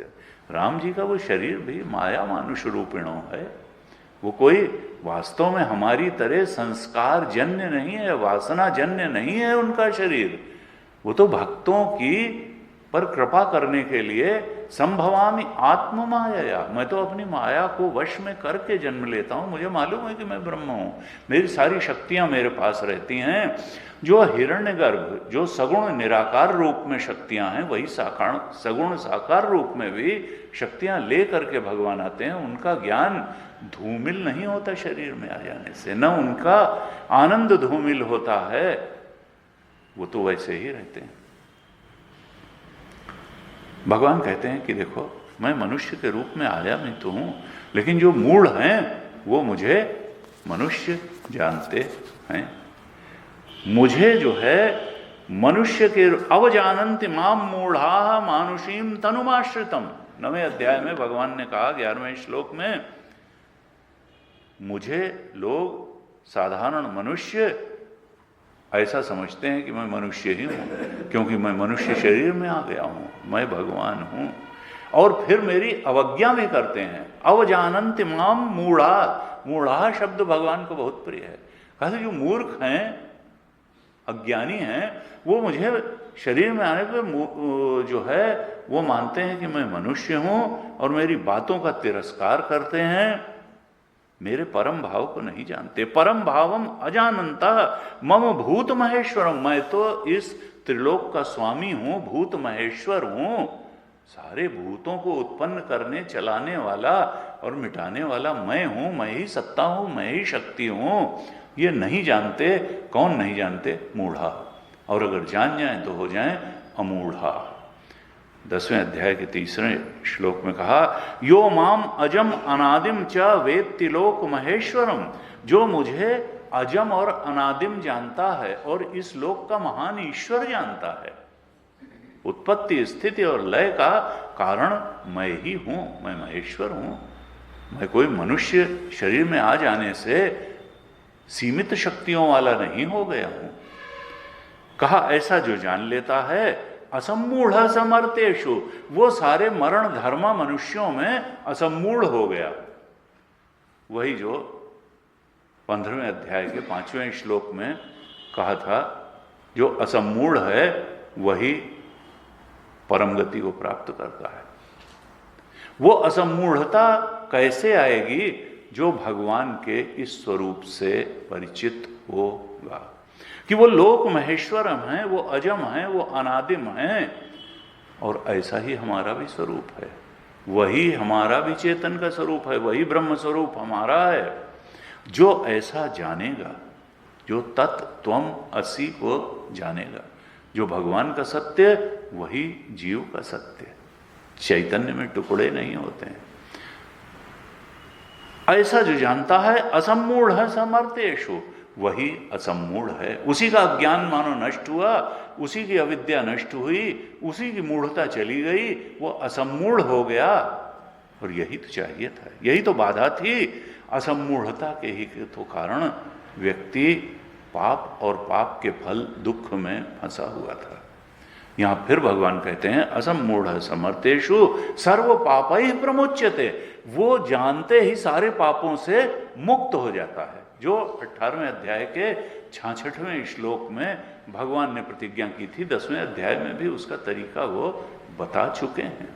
राम जी का वो शरीर भी माया मानुष रूपिणो है। वो कोई वास्तव में हमारी तरह संस्कार जन्य नहीं है, वासना जन्य नहीं है उनका शरीर। वो तो भक्तों की पर कृपा करने के लिए संभवामि आत्म माया, मैं तो अपनी माया को वश में करके जन्म लेता हूं। मुझे मालूम है कि मैं ब्रह्म हूं, मेरी सारी शक्तियां मेरे पास रहती हैं। जो हिरण्यगर्भ, जो सगुण निराकार रूप में शक्तियां हैं, वही साकार सगुण साकार रूप में भी शक्तियां ले करके भगवान आते हैं। उनका ज्ञान धूमिल नहीं होता शरीर में आ जाने से, न उनका आनंद धूमिल होता है, वो तो वैसे ही रहते हैं। भगवान कहते हैं कि देखो, मैं मनुष्य के रूप में आया मैं तो हूं, लेकिन जो मूढ़ हैं वो मुझे मनुष्य जानते हैं। मुझे जो है मनुष्य के अवजानन्ति माम मूढ़ा मानुषीम तनुमाश्रितम, 9वें अध्याय में भगवान ने कहा 11वें श्लोक में, मुझे लोग साधारण मनुष्य ऐसा समझते हैं कि मैं मनुष्य ही हूं, क्योंकि मैं मनुष्य शरीर में आ गया हूं, मैं भगवान हूं, और फिर मेरी अवज्ञा भी करते हैं। अवजानन्ति माम मूढ़ा, मूढ़ा शब्द भगवान को बहुत प्रिय है। कहते जो मूर्ख हैं, अज्ञानी हैं, वो मुझे शरीर में आने पर जो है वो मानते हैं कि मैं मनुष्य हूं और मेरी बातों का तिरस्कार करते हैं, मेरे परम भाव को नहीं जानते। परम भावम अजानंता मम भूत महेश्वरम, मैं तो इस त्रिलोक का स्वामी हूं, भूत महेश्वर हूं, सारे भूतों को उत्पन्न करने चलाने वाला और मिटाने वाला मैं हूं, मैं ही सत्ता हूं, मैं ही शक्ति हूं। ये नहीं जानते। कौन नहीं जानते? मूढ़ा। और अगर जान जाएं तो हो जाएं अमूढ़ा। 10वें अध्याय के 3रे श्लोक में कहा, यो माम अजम अनादिम च वेत्ति लोक महेश्वरम, जो मुझे अजम और अनादिम जानता है और इस लोक का महान ईश्वर जानता है। उत्पत्ति स्थिति और लय का कारण मैं ही हूं, मैं महेश्वर हूं। मैं कोई मनुष्य शरीर में आ जाने से सीमित शक्तियों वाला नहीं हो गया हूं। कहा ऐसा जो जान लेता है, असमूढ़ समर्थेषु, वो सारे मरण धर्मा मनुष्यों में असमूढ़ हो गया। वही जो 15वें अध्याय के 5वें श्लोक में कहा था, जो असमूढ़ है वही परम गति को प्राप्त करता है। वो असमूढ़ता कैसे आएगी? जो भगवान के इस स्वरूप से परिचित होगा कि वो लोक महेश्वरम है, वो अजम है, वो अनादिम है, और ऐसा ही हमारा भी स्वरूप है। वही हमारा भी चेतन का स्वरूप है, वही ब्रह्म स्वरूप हमारा है। जो ऐसा जानेगा, जो तत्त्वम असि को जानेगा, जो भगवान का सत्य, वही जीव का सत्य। चैतन्य में टुकड़े नहीं होते हैं। ऐसा जो जानता है, असमूढ़ समर्थेषु, वही असमूढ़ है। उसी का अज्ञान मानो नष्ट हुआ, उसी की अविद्या नष्ट हुई, उसी की मूढ़ता चली गई, वो असमूढ़ हो गया। और यही तो चाहिए था, यही तो बाधा थी। असमूढ़ता के ही तो कारण व्यक्ति पाप और पाप के फल दुख में फंसा हुआ था। यहां फिर भगवान कहते हैं, असमूढ़ समर्थेषु सर्व पापैः प्रमुच्यते, वो जानते ही सारे पापों से मुक्त हो जाता है। जो 18वें अध्याय के 66वें श्लोक में भगवान ने प्रतिज्ञा की थी, 10वें अध्याय में भी उसका तरीका वो बता चुके हैं।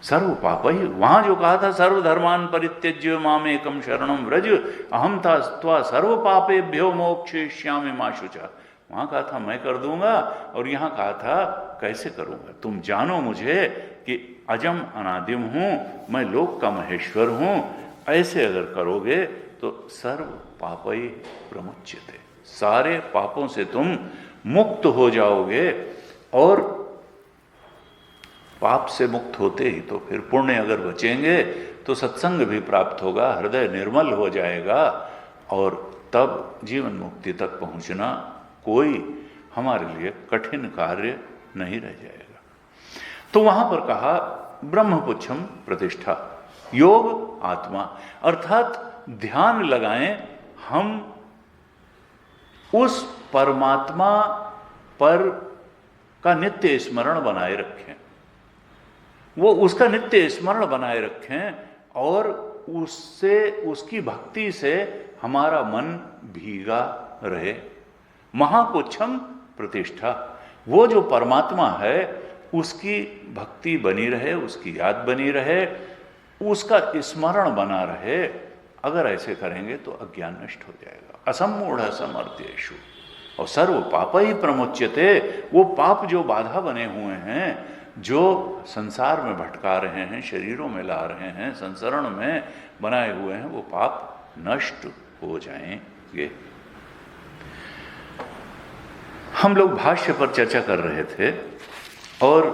सर्व पाप ही, वहां जो कहा था सर्वधर्मान परित्यज्य माम एकम शरणम व्रज अहम था त्वा सर्व पापेभ्यो मोक्षयिष्यामि मा शुचा। वहां कहा था मैं कर दूंगा, और यहां कहा था कैसे करूंगा, तुम जानो मुझे कि अजम अनादिम हूं, मैं लोक का महेश्वर हूं। ऐसे अगर करोगे तो सर्व पापई प्रमुच्यते, सारे पापों से तुम मुक्त हो जाओगे। और पाप से मुक्त होते ही तो फिर पुण्य अगर बचेंगे तो सत्संग भी प्राप्त होगा, हृदय निर्मल हो जाएगा, और तब जीवन मुक्ति तक पहुंचना कोई हमारे लिए कठिन कार्य नहीं रह जाएगा। तो वहां पर कहा ब्रह्मपुच्छम प्रतिष्ठा, योग आत्मा, अर्थात ध्यान लगाएं हम उस परमात्मा पर का नित्य स्मरण बनाए रखें, वो उसका नित्य स्मरण बनाए रखें, और उससे उसकी भक्ति से हमारा मन भीगा रहे। महापुच्छम प्रतिष्ठा, वो जो परमात्मा है उसकी भक्ति बनी रहे, उसकी याद बनी रहे, उसका स्मरण बना रहे। अगर ऐसे करेंगे तो अज्ञान नष्ट हो जाएगा। असमूढ़ समर्थ्येषु और सर्व पाप ही प्रमुच्यते, वो पाप जो बाधा बने हुए हैं, जो संसार में भटका रहे हैं, शरीरों में ला रहे हैं, संसरण में बनाए हुए हैं, वो पाप नष्ट हो जाएंगे। हम लोग भाष्य पर चर्चा कर रहे थे और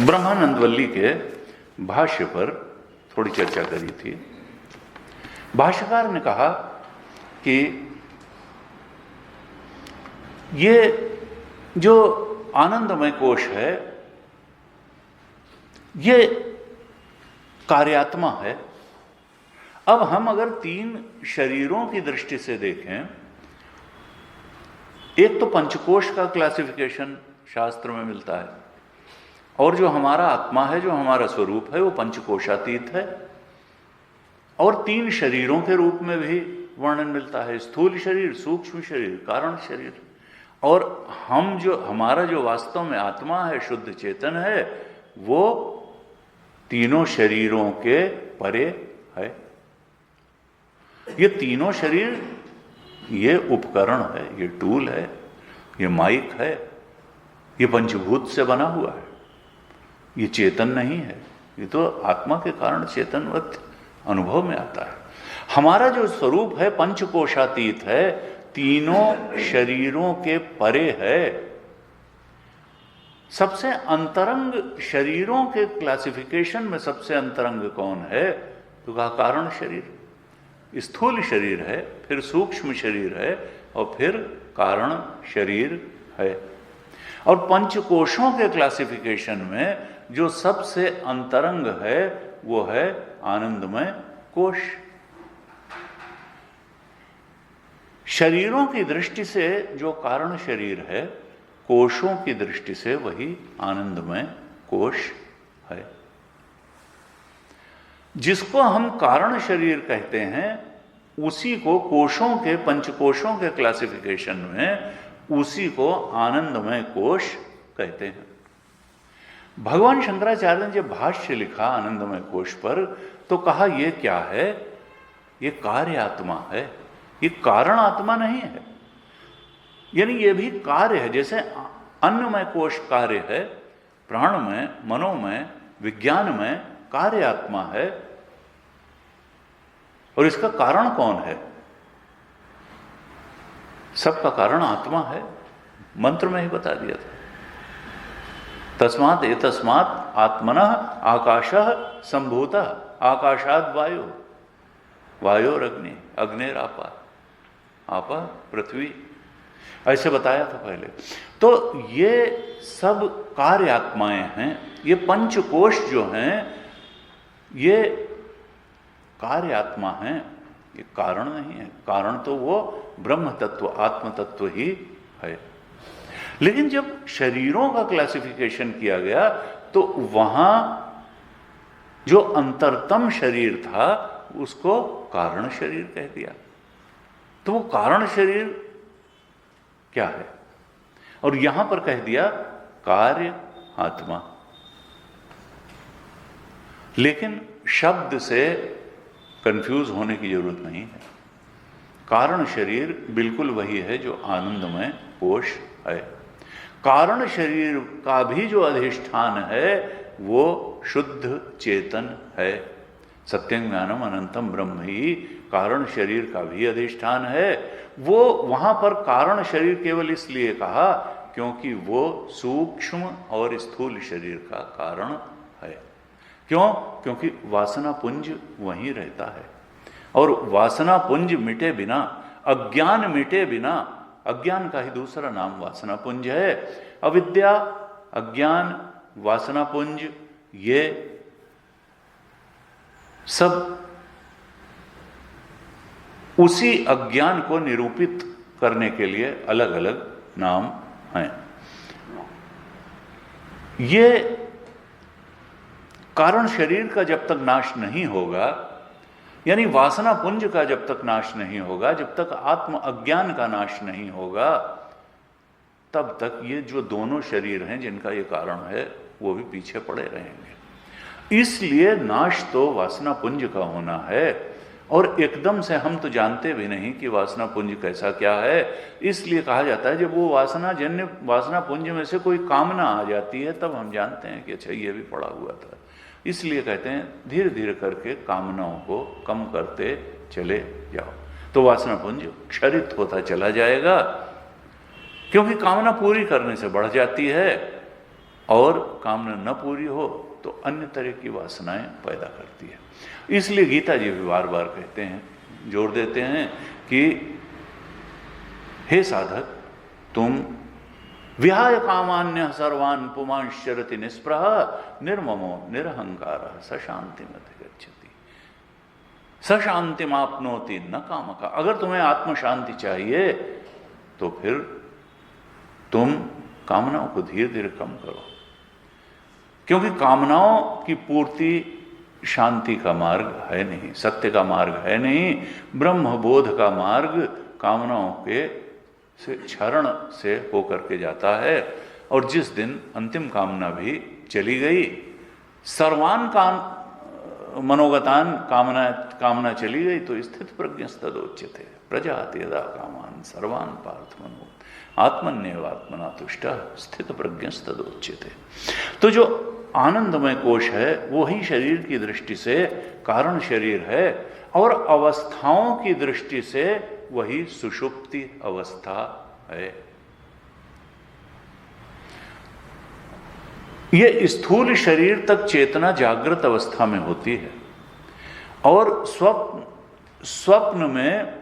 ब्रह्मानंद वल्ली के भाष्य पर थोड़ी चर्चा करी थी। भाष्यकार ने कहा कि ये जो आनंदमय कोश है ये कार्यात्मा है। अब हम अगर तीन शरीरों की दृष्टि से देखें, एक तो पंचकोश का क्लासिफिकेशन शास्त्र में मिलता है, और जो हमारा आत्मा है, जो हमारा स्वरूप है, वो पंचकोशातीत है, और तीन शरीरों के रूप में भी वर्णन मिलता है, स्थूल शरीर, सूक्ष्म शरीर, कारण शरीर। और हम जो हमारा जो वास्तव में आत्मा है, शुद्ध चेतन है, वो तीनों शरीरों के परे है। ये तीनों शरीर, ये उपकरण है, ये टूल है, ये माइक है, ये पंचभूत से बना हुआ है, ये चेतन नहीं है। ये तो आत्मा के कारण चेतनवत अनुभव में आता है। हमारा जो स्वरूप है पंचकोशातीत है, तीनों शरीरों के परे है। सबसे अंतरंग शरीरों के क्लासिफिकेशन में सबसे अंतरंग कौन है? तो कहा कारण शरीर। स्थूल शरीर है, फिर सूक्ष्म शरीर है, और फिर कारण शरीर है। और पंचकोशों के क्लासिफिकेशन में जो सबसे अंतरंग है वो है आनंदमय कोश। शरीरों की दृष्टि से जो कारण शरीर है, कोशों की दृष्टि से वही आनंदमय कोश है। जिसको हम कारण शरीर कहते हैं, उसी को कोशों के, पंचकोशों के क्लासिफिकेशन में उसी को आनंदमय कोश कहते हैं। भगवान शंकराचार्य ने जब भाष्य लिखा आनंदमय कोश पर, तो कहा यह क्या है? ये कार्य आत्मा है, ये कारण आत्मा नहीं है। यानी ये भी कार्य है। जैसे अन्नमय कोश कार्य है, प्राणमय, मनोमय, विज्ञानमय कार्य आत्मा है, और इसका कारण कौन है? सबका कारण आत्मा है। मंत्र में ही बता दिया था, तस्मात् एतस्मात् आत्मनः आकाशः संभूतः, आकाशाद् वायु, वायोरग्नि, अग्निरापा, आपा पृथ्वी, ऐसे बताया था पहले। तो ये सब कार्य आत्माएं हैं। ये पंचकोश जो हैं ये कार्य आत्मा हैं, ये कारण नहीं है। कारण तो वो ब्रह्म तत्व, आत्म तत्व ही है। लेकिन जब शरीरों का क्लासिफिकेशन किया गया तो वहां जो अंतरतम शरीर था उसको कारण शरीर कह दिया। तो वो कारण शरीर क्या है? और यहां पर कह दिया कार्य आत्मा। लेकिन शब्द से कंफ्यूज होने की जरूरत नहीं है। कारण शरीर बिल्कुल वही है जो आनंदमय कोश है। कारण शरीर का भी जो अधिष्ठान है वो शुद्ध चेतन है। सत्यं ज्ञानम अनंतम ब्रह्म ही कारण शरीर का भी अधिष्ठान है। वो वहां पर कारण शरीर केवल इसलिए कहा क्योंकि वो सूक्ष्म और स्थूल शरीर का कारण है। क्यों? क्योंकि वासना पुंज वहीं रहता है, और वासना पुंज मिटे बिना, अज्ञान मिटे बिना, अज्ञान का ही दूसरा नाम वासना पुंज है। अविद्या, अज्ञान, वासना पुंज, ये सब उसी अज्ञान को निरूपित करने के लिए अलग अलग नाम हैं। ये कारण शरीर का जब तक नाश नहीं होगा, यानी वासना पुंज का जब तक नाश नहीं होगा, जब तक आत्म अज्ञान का नाश नहीं होगा, तब तक ये जो दोनों शरीर हैं जिनका ये कारण है वो भी पीछे पड़े रहेंगे। इसलिए नाश तो वासना पुंज का होना है, और एकदम से हम तो जानते भी नहीं कि वासना पुंज कैसा क्या है। इसलिए कहा जाता है जब वो वासना पुंज में से कोई कामना आ जाती है तब हम जानते हैं कि अच्छा ये भी पड़ा हुआ था। इसलिए कहते हैं धीरे धीरे करके कामनाओं को कम करते चले जाओ, तो वासना पुंज क्षरित होता चला जाएगा। क्योंकि कामना पूरी करने से बढ़ जाती है, और कामना न पूरी हो तो अन्य तरह की वासनाएं पैदा करती है। इसलिए गीता जी भी बार बार कहते हैं, जोर देते हैं कि हे साधक, तुम विहाय कामान्य सर्वान् पुमांश्चरति निस्पृह निर्ममो निरहंकार स शांतिमति गच्छति स शांतिमाप्नोति न कामका। अगर तुम्हें आत्म शांति चाहिए तो फिर तुम कामनाओं को धीरे धीरे कम करो, क्योंकि कामनाओं की पूर्ति शांति का मार्ग है नहीं, सत्य का मार्ग है नहीं। ब्रह्म बोध का मार्ग कामनाओं के से क्षरण से होकर के जाता है, और जिस दिन अंतिम कामना भी चली गई, सर्वान काम मनोगतान कामना चली गई, तो स्थित प्रज्ञस्तदोच्यते प्रजाति यदा कामान सर्वान पार्थ मनो आत्मन्येवात्मना तुष्ट स्थित प्रज्ञस्तदोच्यते। तो जो आनंदमय कोश है वही शरीर की दृष्टि से कारण शरीर है, और अवस्थाओं की दृष्टि से वही सुषुप्ति अवस्था है। ये स्थूल शरीर तक चेतना जागृत अवस्था में होती है, और स्वप्न में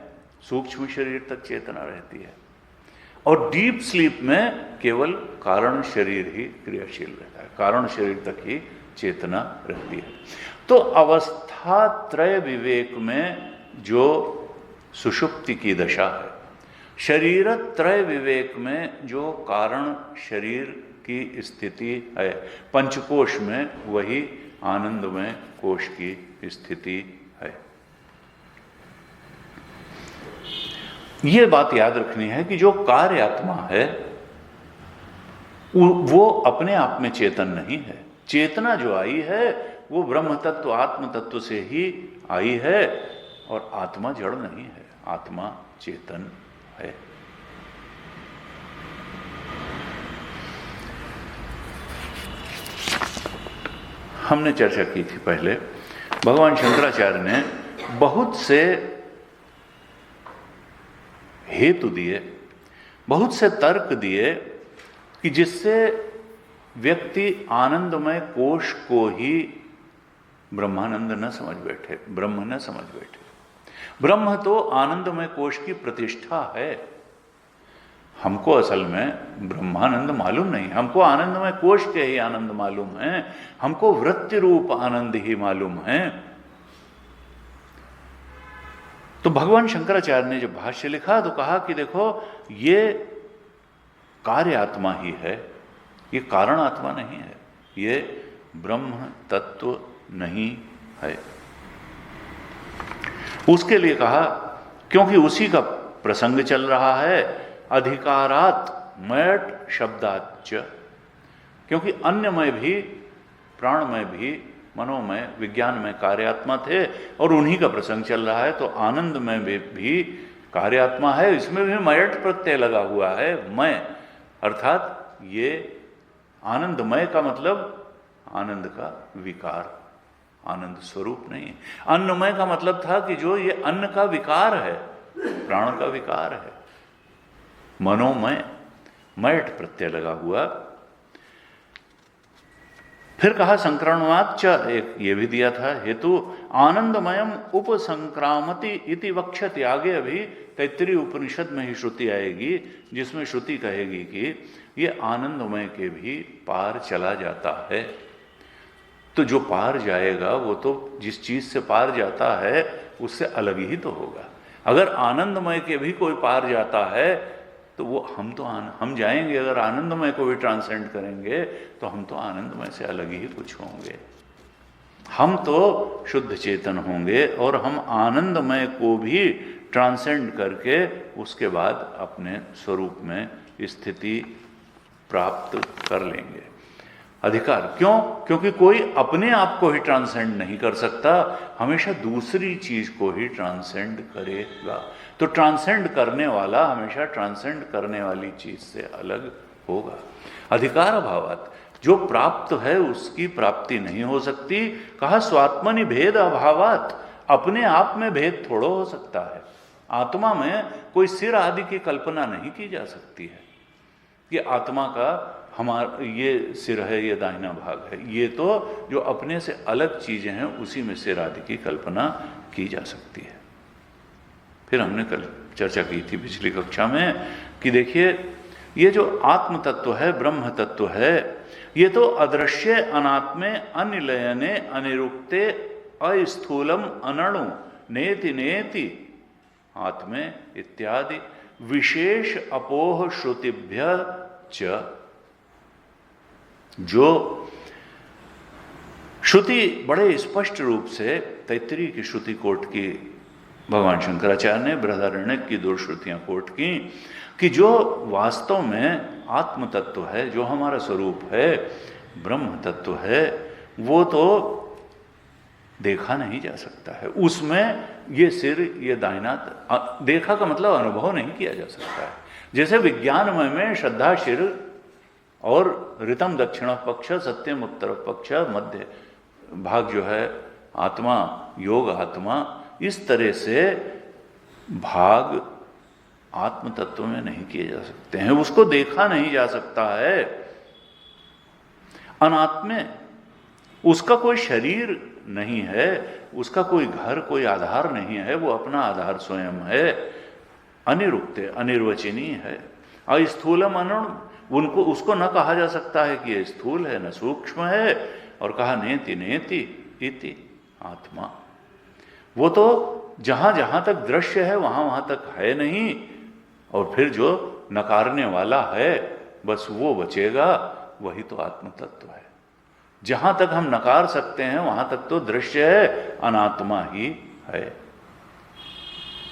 सूक्ष्म शरीर तक चेतना रहती है, और डीप स्लीप में केवल कारण शरीर ही क्रियाशील रहता है, कारण शरीर तक ही चेतना रहती है। तो अवस्था त्रय विवेक में जो सुषुप्ति की दशा है, शरीर त्रय विवेक में जो कारण शरीर की स्थिति है, पंचकोश में वही आनंदमय कोश की स्थिति है। ये बात याद रखनी है कि जो कार्य आत्मा है वो अपने आप में चेतन नहीं है। चेतना जो आई है वो ब्रह्म तत्व आत्म तत्व से ही आई है, और आत्मा जड़ नहीं है, आत्मा चेतन है। हमने चर्चा की थी पहले, भगवान शंकराचार्य ने बहुत से हेतु दिए, बहुत से तर्क दिए कि जिससे व्यक्ति आनंदमय कोश को ही ब्रह्मानंद न समझ बैठे, ब्रह्म न समझ बैठे। ब्रह्म तो आनंदमय कोश की प्रतिष्ठा है। हमको असल में ब्रह्मानंद मालूम नहीं, हमको आनंदमय कोश के ही आनंद मालूम है, हमको वृत्ति रूप आनंद ही मालूम है। तो भगवान शंकराचार्य ने जब भाष्य लिखा तो कहा कि देखो ये कार्य आत्मा ही है, ये कारण आत्मा नहीं है, ये ब्रह्म तत्व नहीं है। उसके लिए कहा क्योंकि उसी का प्रसंग चल रहा है, अधिकारात मयट शब्दाच, क्योंकि अन्यमय भी, प्राणमय भी, मनोमय, विज्ञानमय कार्यात्मा थे और उन्हीं का प्रसंग चल रहा है। तो आनंदमय भी कार्यात्मा है, इसमें भी मयट प्रत्यय लगा हुआ है। मय अर्थात ये आनंदमय का मतलब आनंद का विकार, आनंद स्वरूप नहीं। अन्नमय का मतलब था कि जो ये अन्न का विकार है, प्राण का विकार है। मनोमय, मयट प्रत्यय लगा हुआ। फिर कहा संक्रामणात् च, एक ये भी दिया था हेतु, आनंदमयम उपसंक्रामति इति वक्ष्यति। आगे अभी तैत्तिरीय उपनिषद में ही श्रुति आएगी जिसमें श्रुति कहेगी कि ये आनंदमय के भी पार चला जाता है। तो जो पार जाएगा वो तो जिस चीज से पार जाता है उससे अलग ही तो होगा। अगर आनंदमय के भी कोई पार जाता है तो वो हम जाएंगे। अगर आनंदमय को भी ट्रांसेंड करेंगे तो हम तो आनंदमय से अलग ही कुछ होंगे। हम तो शुद्ध चेतन होंगे और हम आनंदमय को भी ट्रांसेंड करके उसके बाद अपने स्वरूप में स्थिति प्राप्त कर लेंगे। अधिकार क्यों? क्योंकि कोई अपने आप को ही ट्रांसेंड नहीं कर सकता, हमेशा दूसरी चीज को ही ट्रांसेंड करेगा। तो ट्रांसेंड करने वाला हमेशा ट्रांसेंड करने वाली चीज से अलग होगा। अधिकार अभावात, जो प्राप्त है उसकी प्राप्ति नहीं हो सकती। कहा स्वात्मनि भेद अभावात, अपने आप में भेद थोड़ा हो सकता है। आत्मा में कोई सिर आदि की कल्पना नहीं की जा सकती है कि आत्मा का हमारा ये सिर है, ये दाहिना भाग है। ये तो जो अपने से अलग चीजें हैं उसी में सिर आदि की कल्पना की जा सकती है। फिर हमने कल चर्चा की थी पिछली कक्षा में कि देखिए ये जो आत्म तत्व है, ब्रह्म तत्व है, ये तो अदृश्य अनात्मे अनिलयने अनिरुक्ते अस्थूलम अनणु नेति नेति आत्मे इत्यादि विशेष अपोह श्रुतिभ्य च, जो श्रुति बड़े स्पष्ट रूप से तैत्तिरीय की श्रुति कोट की, भगवान शंकराचार्य ने बृहदारण्यक की 2 श्रुतियां कोट की कि जो वास्तव में आत्म तत्व है, जो हमारा स्वरूप है, ब्रह्म तत्व है, वो तो देखा नहीं जा सकता है। उसमें ये सिर, ये दाहिना, देखा का मतलब अनुभव नहीं किया जा सकता है। जैसे विज्ञानमय में श्रद्धा शिर और ऋतम दक्षिण पक्ष, सत्यम उत्तर पक्ष, मध्य भाग जो है आत्मा, योग आत्मा, इस तरह से भाग आत्म तत्व में नहीं किए जा सकते हैं, उसको देखा नहीं जा सकता है। अनात्मे उसका कोई शरीर नहीं है, उसका कोई घर, कोई आधार नहीं है, वो अपना आधार स्वयं है। अनिरुक्ते, अनिर्वचनीय है। अस्थूलम अनणु, उनको उसको न कहा जा सकता है कि ये स्थूल है, न सूक्ष्म है। और कहा नेति नेति इति आत्मा, वो तो जहां जहां तक दृश्य है वहां वहां तक है नहीं। और फिर जो नकारने वाला है बस वो बचेगा, वही तो आत्म तत्व है। जहां तक हम नकार सकते हैं वहां तक तो दृश्य है, अनात्मा ही है।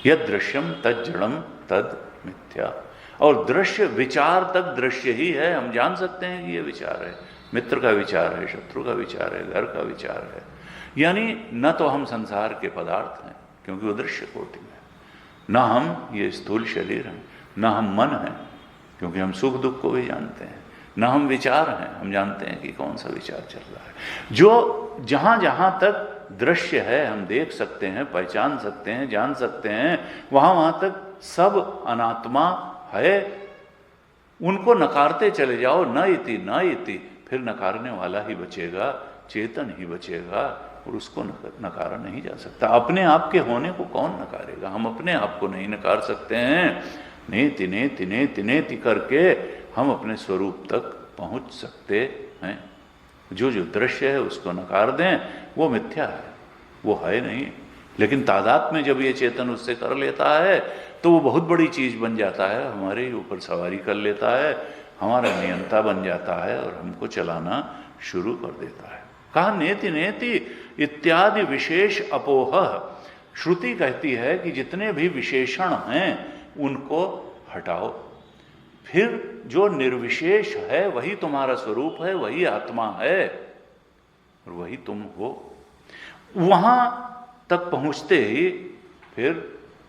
यद दृश्यम तद जड़म तद मिथ्या। और दृश्य विचार तक दृश्य ही है। हम जान सकते हैं कि ये विचार है, मित्र का विचार है, शत्रु का विचार है, घर का विचार है। यानी न तो हम संसार के पदार्थ हैं क्योंकि वो दृश्य कोटि में, न हम ये स्थूल शरीर हैं, न हम मन हैं क्योंकि हम सुख दुख को भी जानते हैं, न हम विचार हैं, हम जानते हैं कि कौन सा विचार चल रहा है। जो जहां जहां तक दृश्य है हम देख सकते हैं, पहचान सकते हैं, जान सकते हैं, वहां वहां तक सब अनात्मा है। उनको नकारते चले जाओ, न इति न इति, फिर नकारने वाला ही बचेगा, चेतन ही बचेगा, और उसको नकारा नहीं जा सकता। अपने आप के होने को कौन नकारेगा? हम अपने आप को नहीं नकार सकते हैं। नेति नेति नेति नेति करके हम अपने स्वरूप तक पहुंच सकते हैं। जो जो दृश्य है उसको नकार दें, वो मिथ्या है, वो है नहीं। लेकिन तादाद में जब ये चेतन उससे कर लेता है तो वो बहुत बड़ी चीज बन जाता है, हमारे ऊपर सवारी कर लेता है, हमारा नियंता बन जाता है और हमको चलाना शुरू कर देता है। कहा नेति नेति इत्यादि विशेष अपोह। श्रुति कहती है कि जितने भी विशेषण हैं उनको हटाओ। फिर जो निर्विशेष है वही तुम्हारा स्वरूप है, वही आत्मा है और वही तुम हो। वहां तक पहुंचते ही फिर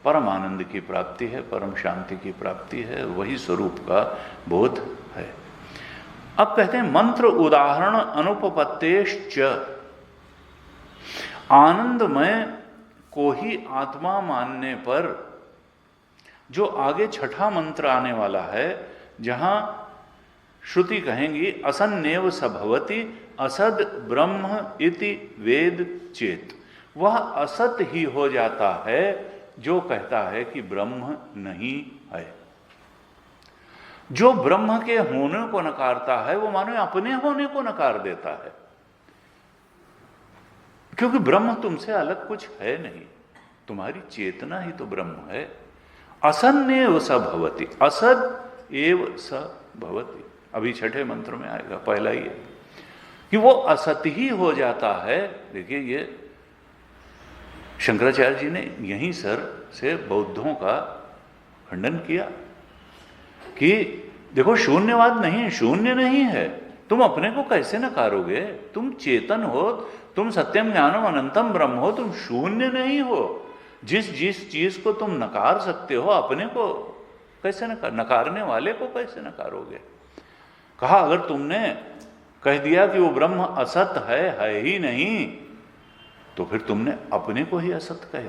परम आनंद की प्राप्ति है, परम शांति की प्राप्ति है, वही स्वरूप का बोध है। अब कहते हैं मंत्र उदाहरण अनुपपत्तेश्च, आनंदमय को ही आत्मा मानने पर जो आगे छठा मंत्र आने वाला है, जहां श्रुति कहेंगी असन्नेव स भवति असद ब्रह्म इति वेद चेत, वह असत ही हो जाता है जो कहता है कि ब्रह्म नहीं है। जो ब्रह्म के होने को नकारता है वो मानो अपने होने को नकार देता है, क्योंकि ब्रह्म तुमसे अलग कुछ है नहीं, तुम्हारी चेतना ही तो ब्रह्म है। असन्नेव स भवति, असद एव स भवति, अभी छठे मंत्र में आएगा, पहला ही है कि वो असत ही हो जाता है। देखिए ये शंकराचार्य जी ने यहीं सर से बौद्धों का खंडन किया कि देखो शून्यवाद नहीं, शून्य नहीं है, तुम अपने को कैसे नकारोगे, तुम चेतन हो, तुम सत्यम ज्ञानम अनंतम ब्रह्म हो, तुम शून्य नहीं हो। जिस चीज को तुम नकार सकते हो अपने को कैसे नकारने वाले को कैसे नकारोगे। कहा अगर तुमने कह दिया कि वो ब्रह्म असत है ही नहीं, तो फिर तुमने अपने को ही असत कह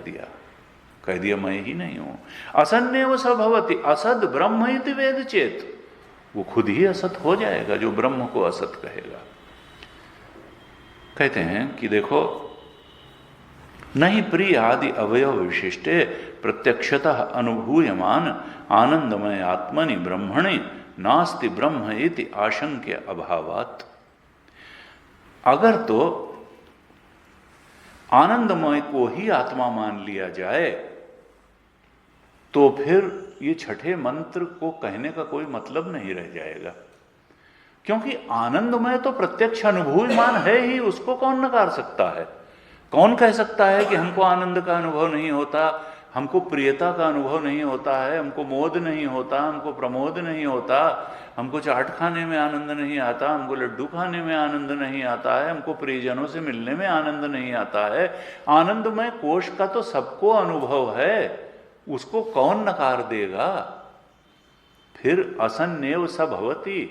दिया मैं ही नहीं हूं। असन्नेव स भवति असद ब्रह्म इति वेद चेत, वो खुद ही असत हो जाएगा जो ब्रह्म को असत कहेगा। कहते हैं कि देखो नहीं प्रिय आदि अवयव विशिष्टे प्रत्यक्षतः अनुभूयमान आनंदमय आत्मनि ब्रह्मणि नास्ति ब्रह्म इति आशंक्य अभावात्। अगर तो आनंदमय को ही आत्मा मान लिया जाए तो फिर ये छठे मंत्र को कहने का कोई मतलब नहीं रह जाएगा, क्योंकि आनंदमय तो प्रत्यक्ष अनुभूयमान है ही, उसको कौन नकार सकता है। कौन कह सकता है कि हमको आनंद का अनुभव नहीं होता, हमको प्रियता का अनुभव नहीं होता है, हमको मोद नहीं होता, हमको प्रमोद नहीं होता, हमको चाट खाने में आनंद नहीं आता, हमको लड्डू खाने में आनंद नहीं आता है, हमको प्रियजनों से मिलने में आनंद नहीं आता है। आनंदमय कोश का तो सबको अनुभव है, उसको कौन नकार देगा। फिर असन्नेव स भवति,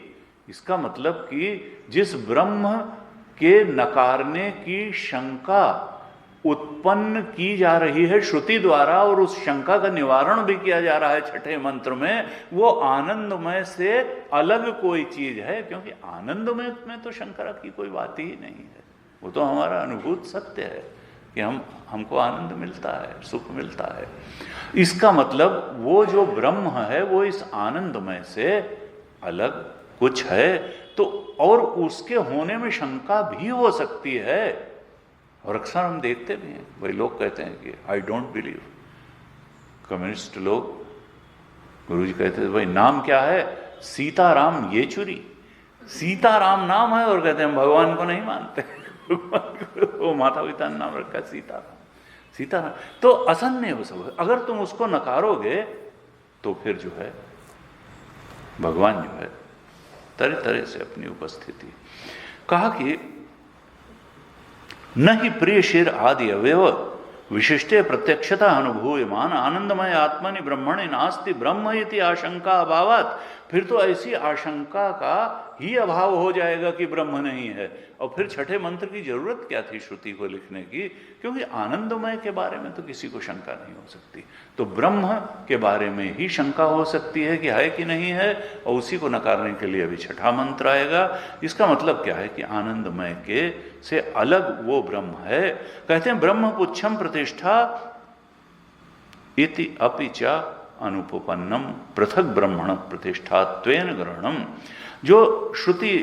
इसका मतलब कि जिस ब्रह्म के नकारने की शंका उत्पन्न की जा रही है श्रुति द्वारा, और उस शंका का निवारण भी किया जा रहा है छठे मंत्र में, वो आनंदमय से अलग कोई चीज है, क्योंकि आनंदमय में तो शंका की कोई बात ही नहीं है। वो तो हमारा अनुभूत सत्य है कि हमको आनंद मिलता है, सुख मिलता है। इसका मतलब वो जो ब्रह्म है वो इस आनंदमय से अलग कुछ है, तो और उसके होने में शंका भी हो सकती है। और अक्सर हम देखते भी हैं, भाई लोग कहते हैं कि आई डोंट बिलीव, कम्युनिस्ट लोग, गुरुजी कहते थे भाई नाम क्या है, सीताराम येचुरी, सीताराम नाम है और कहते हैं हम भगवान को नहीं मानते। वो माता पिता ने नाम रखा सीताराम। तो असन्य वो सब, अगर तुम उसको नकारोगे तो फिर जो है भगवान जो है तरह तरह से अपनी उपस्थिति। कहा कि न ही प्रिय शिर आदि अवयव विशिष्टे प्रत्यक्षता अनुभूयमान आनंदमय आत्मनि ब्रह्मणि नास्ति ब्रह्म इति आशंका अभावात। फिर तो ऐसी आशंका का ही अभाव हो जाएगा कि ब्रह्म नहीं है, और फिर छठे मंत्र की जरूरत क्या थी श्रुति को लिखने की, क्योंकि आनंदमय के बारे में तो किसी को शंका नहीं हो सकती, तो ब्रह्म के बारे में ही शंका हो सकती है कि है कि नहीं है, और उसी को नकारने के लिए अभी छठा मंत्र आएगा। इसका मतलब क्या है कि आनंदमय के से अलग वो ब्रह्म है। कहते हैं ब्रह्म पुच्छम प्रतिष्ठा इति अपि च अनुपपन्नम पृथक ब्रह्मण प्रतिष्ठात्वेन ग्रहणम। जो श्रुति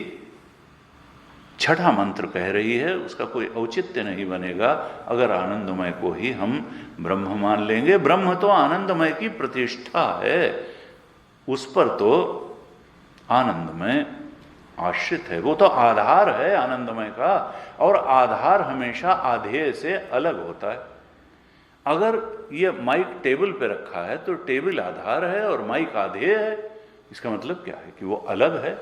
छठा मंत्र कह रही है उसका कोई औचित्य नहीं बनेगा अगर आनंदमय को ही हम ब्रह्म मान लेंगे। ब्रह्म तो आनंदमय की प्रतिष्ठा है, उस पर तो आनंदमय आश्रित है, वो तो आधार है आनंदमय का, और आधार हमेशा आधेय से अलग होता है। अगर ये माइक टेबल पे रखा है तो टेबल आधार है और माइक आधेय है, इसका मतलब क्या है कि वो अलग है।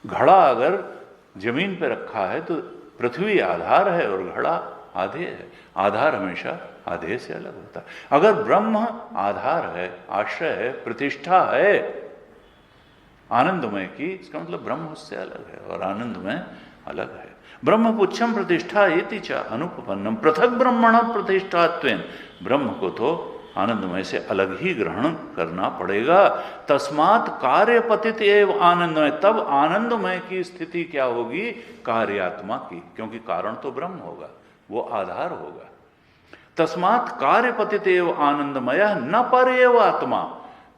घड़ा अगर जमीन पे रखा है तो पृथ्वी आधार है और घड़ा आधे है। आधार हमेशा आधे से अलग होता है। अगर ब्रह्म आधार है, आश्रय है, प्रतिष्ठा है आनंदमय की, इसका मतलब ब्रह्म उससे अलग है और आनंदमय अलग है। ब्रह्म पुच्छम प्रतिष्ठा एति च अनुपपन्नम पृथक ब्रह्मण प्रतिष्ठात्वेन, ब्रह्म को तो आनंदमय से अलग ही ग्रहण करना पड़ेगा। तस्मात् कार्य पतित एव आनंदमय, तब आनंदमय की स्थिति क्या होगी? कार्यात्मा की, क्योंकि कारण तो ब्रह्म होगा, वो आधार होगा। तस्मात् कार्य पतित एव आनंदमय न पर एव आत्मा,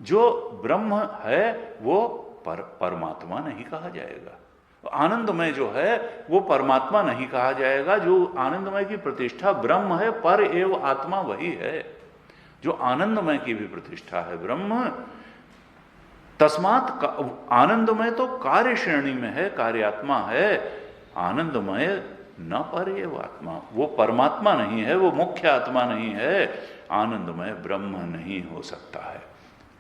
जो ब्रह्म है वो परमात्मा नहीं कहा जाएगा। आनंदमय जो है वो परमात्मा नहीं कहा जाएगा। जो आनंदमय की प्रतिष्ठा ब्रह्म है, पर एव आत्मा वही है जो आनंदमय की भी प्रतिष्ठा है ब्रह्म। तस्मात् आनंदमय तो कार्य श्रेणी में है, कार्यात्मा है। आनंदमय न पर एव आत्मा, वो परमात्मा नहीं है, वो मुख्य आत्मा नहीं है। आनंदमय ब्रह्म नहीं हो सकता है,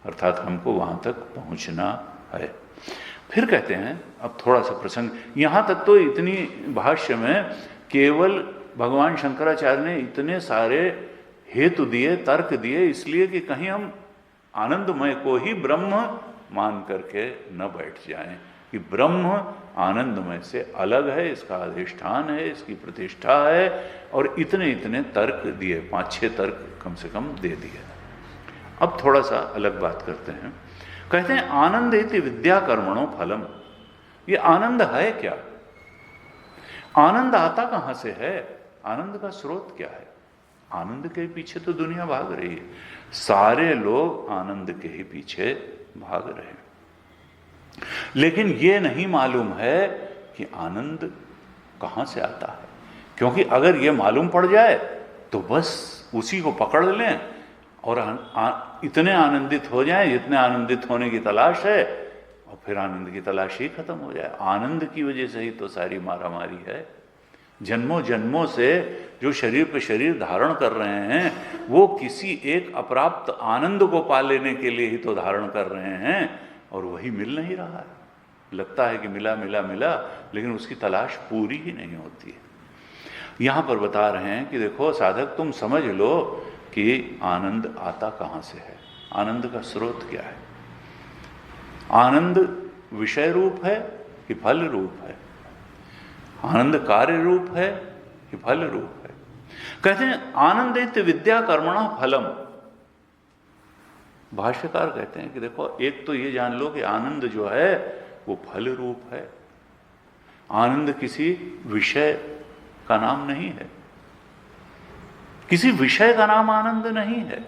अर्थात हमको वहां तक पहुंचना है। फिर कहते हैं, अब थोड़ा सा प्रसंग, यहां तक तो इतनी भाष्य में केवल भगवान शंकराचार्य ने इतने सारे हेतु दिए, तर्क दिए, इसलिए कि कहीं हम आनंदमय को ही ब्रह्म मान करके न बैठ जाएं कि ब्रह्म आनंदमय से अलग है, इसका अधिष्ठान है, इसकी प्रतिष्ठा है। और इतने इतने तर्क दिए, 5-6 तर्क कम से कम दे दिए। अब थोड़ा सा अलग बात करते हैं। कहते हैं आनंद इति विद्या कर्मणो फलम। ये आनंद है क्या? आनंद आता कहां से है? आनंद का स्रोत क्या है? आनंद के पीछे तो दुनिया भाग रही है, सारे लोग आनंद के ही पीछे भाग रहे हैं। लेकिन ये नहीं मालूम है कि आनंद कहां से आता है। क्योंकि अगर ये मालूम पड़ जाए तो बस उसी को पकड़ लें और इतने आनंदित हो जाएं जितने आनंदित होने की तलाश है, और फिर आनंद की तलाश ही खत्म हो जाए। आनंद की वजह से ही तो सारी मारामारी है। जन्मों जन्मों से जो शरीर पे शरीर धारण कर रहे हैं, वो किसी एक अप्राप्त आनंद को पा लेने के लिए ही तो धारण कर रहे हैं, और वही मिल नहीं रहा है। लगता है कि मिला मिला मिला, लेकिन उसकी तलाश पूरी ही नहीं होती है। यहां पर बता रहे हैं कि देखो साधक, तुम समझ लो कि आनंद आता कहां से है, आनंद का स्रोत क्या है। आनंद विषय रूप है कि फल रूप है? आनंद कार्य रूप है कि फल रूप है? कहते हैं आनंदित विद्या कर्मणा फलम। भाष्यकार कहते हैं कि देखो, एक तो ये जान लो कि आनंद जो है वो फल रूप है। आनंद किसी विषय का नाम नहीं है, किसी विषय का नाम आनंद नहीं है।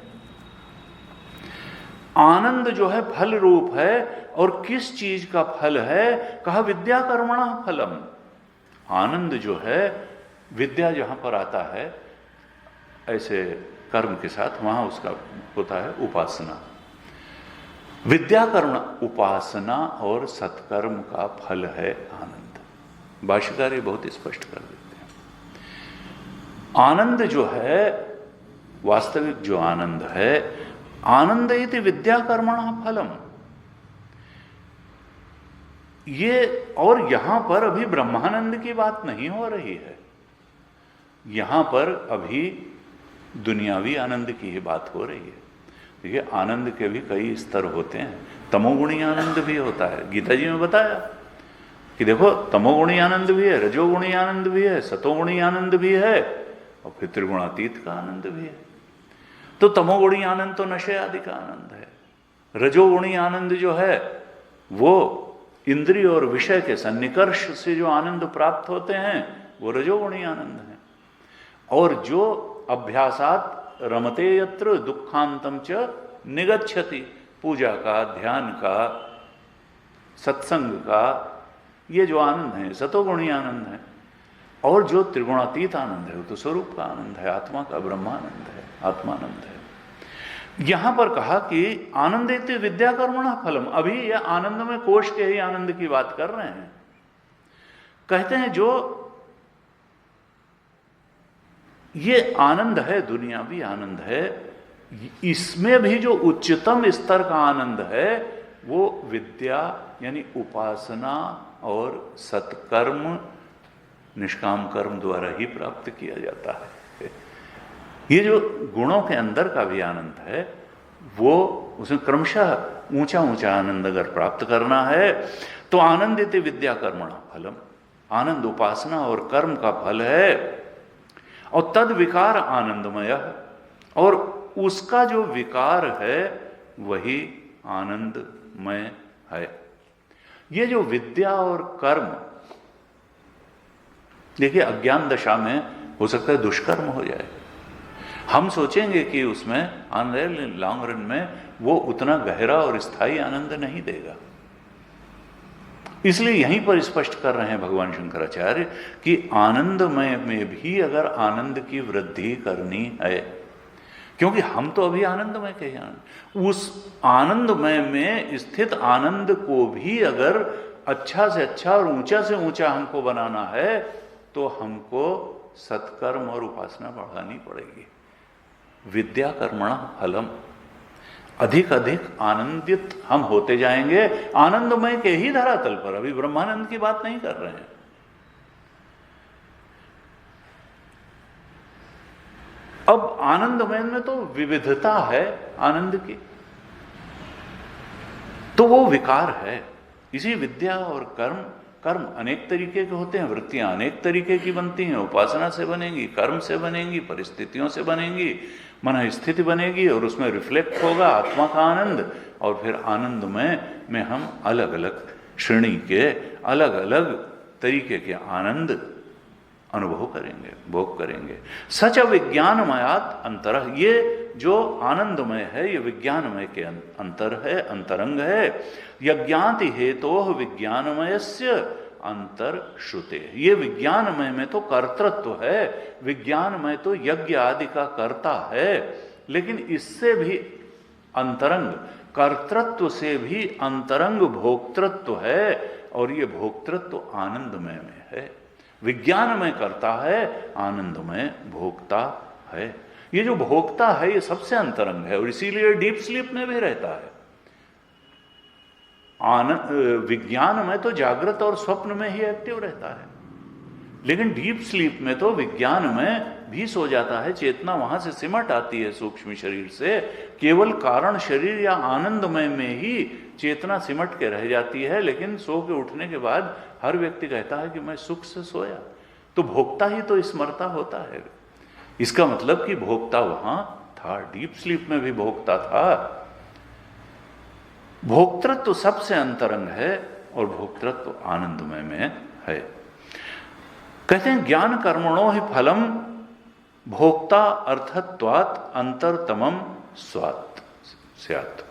आनंद जो है फल रूप है, और किस चीज का फल है? कहा विद्या कर्मणा फलम। आनंद जो है, विद्या जहां पर आता है ऐसे कर्म के साथ, वहां उसका होता है उपासना। विद्या कर्म, उपासना और सत्कर्म का फल है आनंद। भाष्यकार ये बहुत स्पष्ट कर देते हैं। आनंद जो है, वास्तविक जो आनंद है, आनंद इति विद्या कर्मणा फलम। ये, और यहां पर अभी ब्रह्मानंद की बात नहीं हो रही है, यहां पर अभी दुनियावी आनंद की ही बात हो रही है। देखिए, आनंद के भी कई स्तर होते हैं। तमोगुणी आनंद भी होता है, गीता जी में बताया कि देखो तमोगुणी आनंद भी है, रजोगुणी आनंद भी है, सतोगुणी आनंद भी है, और फिर त्रिगुणातीत का आनंद भी है। तो तमोगुणी आनंद तो नशे आदि का आनंद है। रजोगुणी आनंद जो है वो इंद्रिय और विषय के सन्निकर्ष से जो आनंद प्राप्त होते हैं वो रजोगुणी आनंद है। और जो अभ्यासात रमते यत्र दुखांतम च निगच्छति, पूजा का, ध्यान का, सत्संग का, ये जो आनंद है सतोगुणी आनंद है। और जो त्रिगुणातीत आनंद है वो तो स्वरूप का आनंद है, आत्मा का, ब्रह्मानंद है, आत्मानंद है। यहां पर कहा कि आनंदित विद्या कर्मणा फलम। अभी यह आनंद में कोश के ही आनंद की बात कर रहे हैं। कहते हैं जो ये आनंद है, दुनियावी आनंद है, इसमें भी जो उच्चतम स्तर का आनंद है वो विद्या यानी उपासना और सत्कर्म निष्काम कर्म द्वारा ही प्राप्त किया जाता है। ये जो गुणों के अंदर का भी आनंद है, वो उसमें क्रमशः ऊंचा ऊंचा आनंद अगर प्राप्त करना है तो आनंदित विद्या कर्मणा फलम, आनंद उपासना और कर्म का फल है। और तद विकार आनंदमय, और उसका जो विकार है वही आनंदमय है। ये जो विद्या और कर्म, देखिए अज्ञान दशा में हो सकता है दुष्कर्म हो जाए, हम सोचेंगे कि उसमें लॉन्ग रन में वो उतना गहरा और स्थायी आनंद नहीं देगा। इसलिए यहीं पर स्पष्ट कर रहे हैं भगवान शंकराचार्य कि आनंदमय में भी अगर आनंद की वृद्धि करनी है, क्योंकि हम तो अभी आनंदमय के हैं, उस आनंदमय में स्थित आनंद को भी अगर अच्छा से अच्छा और ऊंचा से ऊंचा हमको बनाना है तो हमको सत्कर्म और उपासना बढ़ानी पड़ेगी। विद्या कर्मणा फलम, अधिक अधिक आनंदित हम होते जाएंगे आनंदमय के ही धरातल पर। अभी ब्रह्मानंद की बात नहीं कर रहे हैं। अब आनंदमय में तो विविधता है आनंद की, तो वो विकार है। इसी विद्या और कर्म, कर्म अनेक तरीके के होते हैं, वृत्तियां अनेक तरीके की बनती हैं, उपासना से बनेंगी, कर्म से बनेंगी, परिस्थितियों से बनेंगी, मन स्थिति बनेगी और उसमें रिफ्लेक्ट होगा आत्मा का आनंद, और फिर आनंदमय में हम अलग अलग श्रेणी के अलग अलग तरीके के आनंद अनुभव करेंगे, भोग करेंगे। सच विज्ञानमयात अंतर, ये जो आनंदमय है ये विज्ञानमय के अंतर है, अंतरंग है। यज्ञाति हेतोः विज्ञानमयस्य अंतर श्रुते, ये विज्ञानमय में तो कर्तृत्व है, विज्ञानमय तो यज्ञ आदि का कर्ता है, लेकिन इससे भी अंतरंग, कर्तृत्व से भी अंतरंग भोक्तृत्व है, और ये भोक्तृत्व आनंदमय में है। विज्ञानमय करता है, आनंदमय भोक्ता है। ये जो भोक्ता है ये सबसे अंतरंग है और इसीलिए डीप स्लीप में भी रहता है। विज्ञान में तो जागृत और स्वप्न में ही एक्टिव रहता है, लेकिन डीप स्लीप में तो विज्ञान में भी सो जाता है, चेतना वहां से सिमट आती है सूक्ष्म शरीर से, केवल कारण शरीर या आनंदमय में ही चेतना सिमट के रह जाती है। लेकिन सो के उठने के बाद हर व्यक्ति कहता है कि मैं सुख से सोया, तो भोक्ता ही तो स्मरता होता है। इसका मतलब कि भोक्ता वहां था, डीप स्लीप में भी भोक्ता था। भोक्तृत्व सबसे अंतरंग है और भोक्तृत्व आनंदमय में है। कहते हैं ज्ञान कर्मणो ही फलम भोक्ता अर्थत्वात् अंतरतमम स्वात् स्यात्।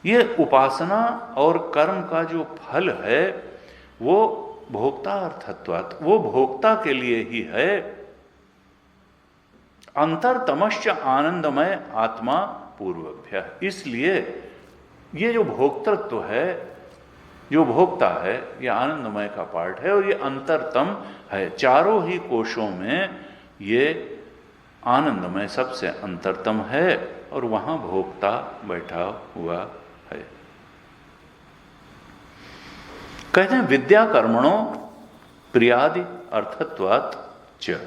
ये उपासना और कर्म का जो फल है वो भोक्ता अर्थत्वात्, वो भोक्ता के लिए ही है। अंतरतमश्च आनंदमय आत्मा पूर्वभ्य, इसलिए ये जो भोक्तृत्व है, जो भोक्ता है, ये आनंदमय का पार्ट है और ये अंतरतम है। चारों ही कोशों में ये आनंदमय सबसे अंतरतम है और वहां भोक्ता बैठा हुआ है। कहते हैं विद्या कर्मणो प्रियादि अर्थत्वात् च,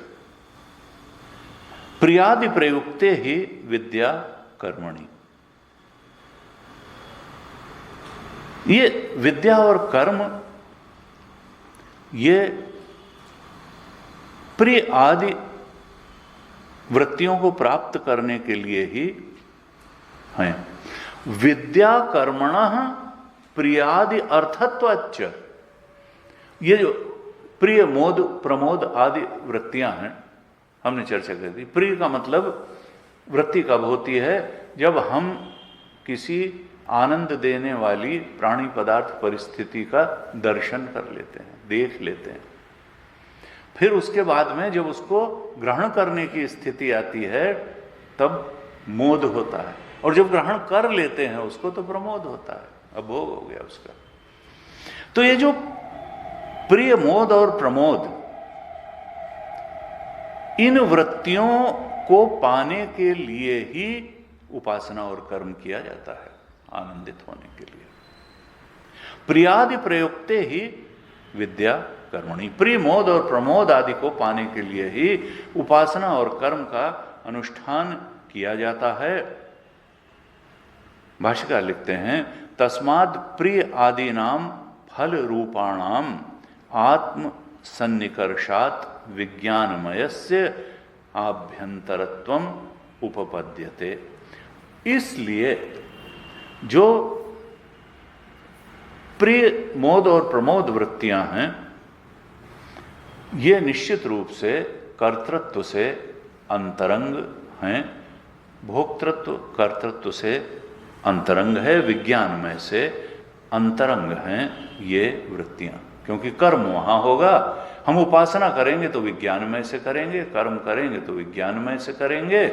प्रियादि प्रयुक्ते ही विद्या कर्मणि। ये विद्या और कर्म ये प्रिय आदि वृत्तियों को प्राप्त करने के लिए ही हैं। विद्या कर्मणः प्रियादि अर्थत्वाच्च, ये जो प्रिय मोद प्रमोद आदि वृत्तियां हैं, हमने चर्चा कर दी। प्रिय का मतलब वृत्ति कब होती है? जब हम किसी आनंद देने वाली प्राणी पदार्थ परिस्थिति का दर्शन कर लेते हैं, देख लेते हैं, फिर उसके बाद में जब उसको ग्रहण करने की स्थिति आती है तब मोद होता है, और जब ग्रहण कर लेते हैं उसको तो प्रमोद होता है, अब भोग हो गया उसका। तो ये जो प्रिय मोद और प्रमोद, इन वृत्तियों को पाने के लिए ही उपासना और कर्म किया जाता है। आनंदित होने के लिए। प्रियादि प्रयुक्ते ही विद्या कर्मणि, प्रिय मोद और प्रमोद आदि को पाने के लिए ही उपासना और कर्म का अनुष्ठान किया जाता है। भाष्यकार लिखते हैं, तस्माद् प्रिय आदि नाम फल रूपाणाम आत्म सन्निकर्षात् विज्ञानमयस्य आभ्यंतरत्वम उपपद्यते। इसलिए जो प्रिय मोद और प्रमोद वृत्तियां हैं, ये निश्चित रूप से कर्तृत्व से अंतरंग हैं, भोक्तृत्व कर्तृत्व से अंतरंग है, विज्ञानमय से अंतरंग हैं ये वृत्तियां। क्योंकि कर्म वहां होगा, हम उपासना करेंगे तो विज्ञानमय से करेंगे, कर्म करेंगे तो विज्ञानमय से करेंगे,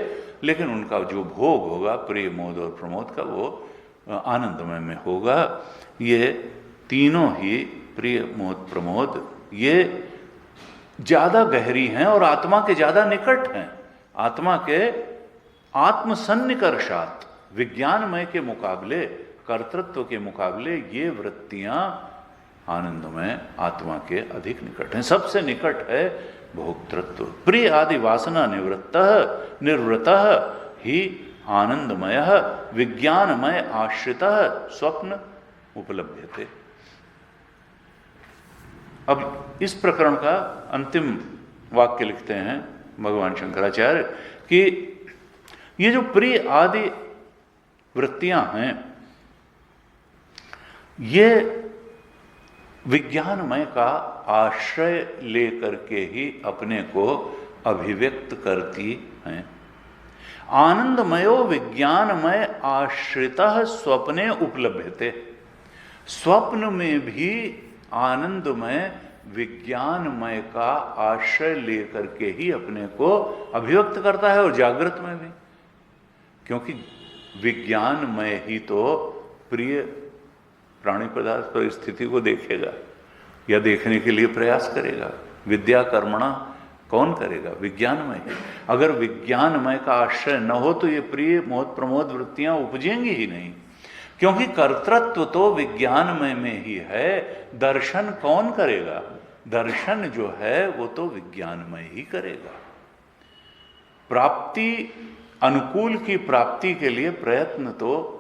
लेकिन उनका जो भोग होगा प्रिय मोद और प्रमोद का वो आनंदमय में होगा। ये तीनों ही प्रिय मोद प्रमोद ये ज्यादा गहरी हैं और आत्मा के ज्यादा निकट हैं। आत्मा के आत्मसन्निकर्षात्, विज्ञानमय के मुकाबले, कर्तृत्व के मुकाबले ये वृत्तियां आनंदमय आत्मा के अधिक निकट हैं। सबसे निकट है भोक्तृत्व। प्रिय आदि वासना निर्वृतः ही आनंदमय विज्ञानमय आश्रितः स्वप्न उपलब्ध्यते। अब इस प्रकरण का अंतिम वाक्य लिखते हैं भगवान शंकराचार्य कि ये जो प्रिय आदि वृत्तियां हैं, ये विज्ञानमय का आश्रय लेकर के ही अपने को अभिव्यक्त करती हैं। आनंदमयो विज्ञानमय आश्रितः स्वप्ने उपलब्धते। स्वप्न में भी आनंदमय विज्ञानमय का आश्रय लेकर के ही अपने को अभिव्यक्त करता है, और जागृत में भी, क्योंकि विज्ञानमय ही तो प्रिय प्राणी पदार्थ पर स्थिति को देखेगा या देखने के लिए प्रयास करेगा। विद्या कर्मणा कौन करेगा? विज्ञानमय। अगर विज्ञानमय का आश्रय न हो तो ये प्रिय मोद प्रमोद वृत्तियां उपजेंगी ही नहीं, क्योंकि कर्तृत्व तो विज्ञानमय में ही है। दर्शन कौन करेगा? दर्शन जो है वो तो विज्ञानमय ही करेगा। प्राप्ति, अनुकूल की प्राप्ति के लिए प्रयत्न तो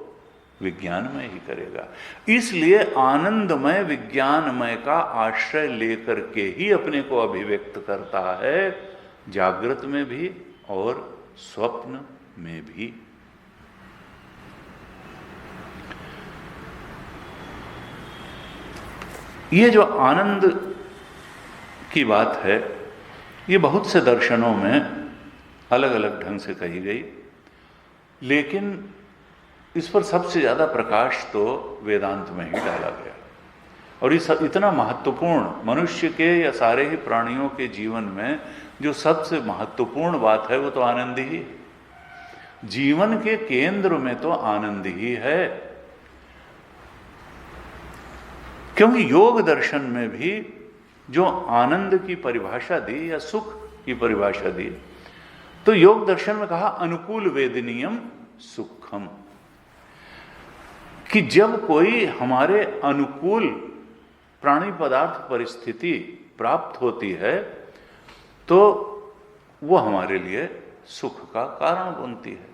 विज्ञानमय ही करेगा। इसलिए आनंदमय विज्ञानमय का आश्रय लेकर के ही अपने को अभिव्यक्त करता है, जागृत में भी और स्वप्न में भी। ये जो आनंद की बात है, ये बहुत से दर्शनों में अलग अलग ढंग से कही गई, लेकिन इस पर सबसे ज़्यादा प्रकाश तो वेदांत में ही डाला गया। और इस इतना महत्वपूर्ण, मनुष्य के या सारे ही प्राणियों के जीवन में जो सबसे महत्वपूर्ण बात है वो तो आनंद ही है। जीवन के केंद्र में तो आनंद ही है, क्योंकि योग दर्शन में भी जो आनंद की परिभाषा दी या सुख की परिभाषा दी, तो योग दर्शन में कहा अनुकूल वेदनीयम सुखम, कि जब कोई हमारे अनुकूल प्राणी पदार्थ परिस्थिति प्राप्त होती है तो वो हमारे लिए सुख का कारण बनती है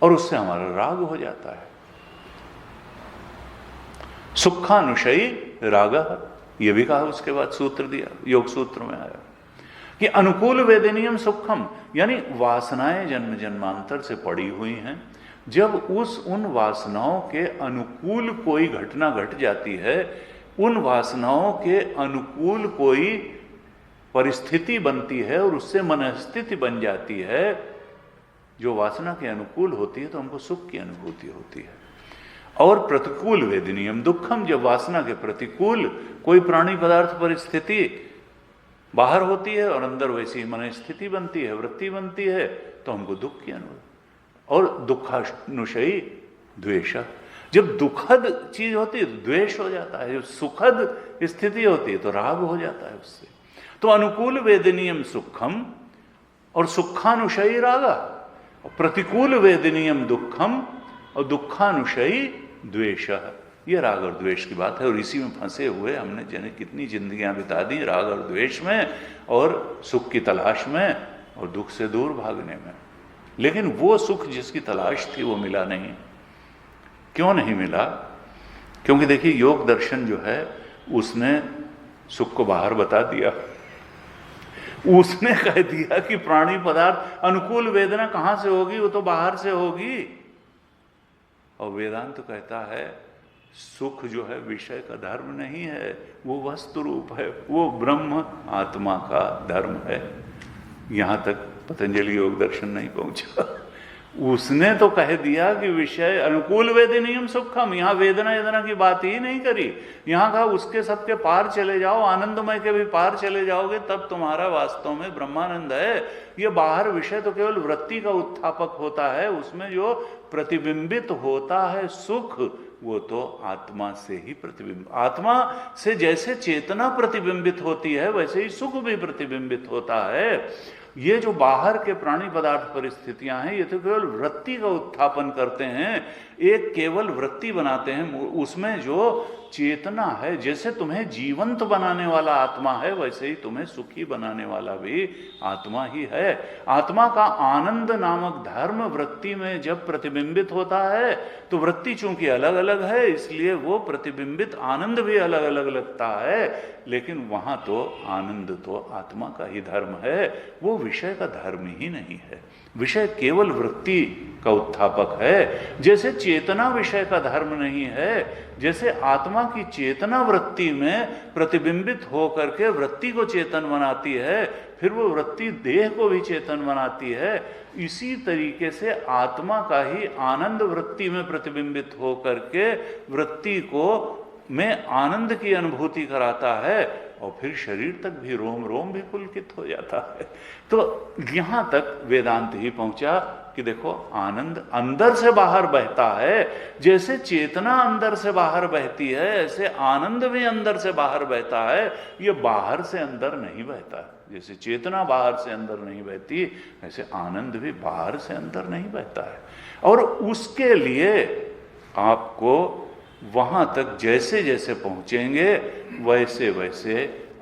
और उससे हमारा राग हो जाता है। सुखानुशयी राग, ये भी कहा, उसके बाद सूत्र दिया, योग सूत्र में आया कि अनुकूल वेदनीयम सुखम, यानी वासनाएं जन्म जन्मांतर से पड़ी हुई हैं। जब उन वासनाओं के अनुकूल कोई घटना घट जाती है, उन वासनाओं के अनुकूल कोई परिस्थिति बनती है और उससे मनस्थिति बन जाती है जो वासना के अनुकूल होती है, तो हमको सुख की अनुभूति होती है। और प्रतिकूल वेदनीयम दुखम, जब वासना के प्रतिकूल कोई प्राणी पदार्थ परिस्थिति बाहर होती है और अंदर वैसी मनस्थिति बनती है, वृत्ति बनती है, तो हमको दुख की अनुभूति। और दुखानुशयी द्वेष, जब दुखद चीज होती है तो द्वेष हो जाता है, जब सुखद स्थिति होती है तो राग हो जाता है उससे। तो अनुकूल वेदनीयम सुखम और सुखानुशयी रागा, और प्रतिकूल वेदनीयम दुखम और दुखानुशयी द्वेष, ये राग और द्वेष की बात है। और इसी में फंसे हुए हमने जाने कितनी जिंदगियां बिता दी, राग और द्वेष में, और सुख की तलाश में और दुख से दूर भागने में। लेकिन वो सुख जिसकी तलाश थी वो मिला नहीं। क्यों नहीं मिला? क्योंकि देखिए योग दर्शन जो है उसने सुख को बाहर बता दिया। उसने कह दिया कि प्राणी पदार्थ अनुकूल वेदना कहां से होगी, वो तो बाहर से होगी। और वेदांत तो कहता है सुख जो है विषय का धर्म नहीं है, वो वस्तु रूप है, वो ब्रह्म आत्मा का धर्म है। यहां तक पतंजलि योग दर्शन नहीं पहुंचा। उसने तो कह दिया कि विषय अनुकूल वेदनीयम सुखम, यहां वेदना वेदना की बात ही नहीं करी। यहां कहा उसके सबके पार चले जाओ, आनंदमय के भी पार चले जाओगे, तब तुम्हारा वास्तव में ब्रह्मानंद है। ये बाहर विषय तो केवल वृत्ति का उत्थापक होता है, उसमें जो प्रतिबिंबित होता है सुख, वो तो आत्मा से ही प्रतिबिंब, आत्मा से जैसे चेतना प्रतिबिंबित होती है वैसे ही सुख भी प्रतिबिंबित होता है। ये जो बाहर के प्राणी पदार्थ परिस्थितियां हैं, ये तो केवल वृत्ति का उत्थापन करते हैं, एक केवल वृत्ति बनाते हैं। उसमें जो चेतना है, जैसे तुम्हें जीवंत बनाने वाला आत्मा है, वैसे ही तुम्हें सुखी बनाने वाला भी आत्मा ही है। आत्मा का आनंद नामक धर्म वृत्ति में जब प्रतिबिंबित होता है, तो वृत्ति चूंकि अलग अलग है, इसलिए वो प्रतिबिंबित आनंद भी अलग अलग लगता है। लेकिन वहां तो आनंद तो आत्मा का ही धर्म है, वो विषय का धर्म ही नहीं है। विषय केवल वृत्ति का उत्थापक है। जैसे चेतना विषय का धर्म नहीं है, जैसे आत्मा की चेतना वृत्ति में प्रतिबिंबित होकर के वृत्ति को चेतन बनाती है, फिर वो वृत्ति देह को भी चेतन बनाती है, इसी तरीके से आत्मा का ही आनंद वृत्ति में प्रतिबिंबित होकर के वृत्ति को में आनंद की अनुभूति कराता है, और फिर शरीर तक भी रोम रोम भी पुलकित हो जाता है। तो यहां तक वेदांत ही पहुंचा कि देखो आनंद अंदर से बाहर बहता है। जैसे चेतना अंदर से बाहर बहती है, ऐसे आनंद भी अंदर से बाहर बहता है। ये बाहर से अंदर नहीं बहता है। जैसे चेतना बाहर से अंदर नहीं बहती, ऐसे आनंद भी बाहर से अंदर नहीं बहता है। और उसके लिए आपको वहां तक जैसे जैसे पहुंचेंगे वैसे वैसे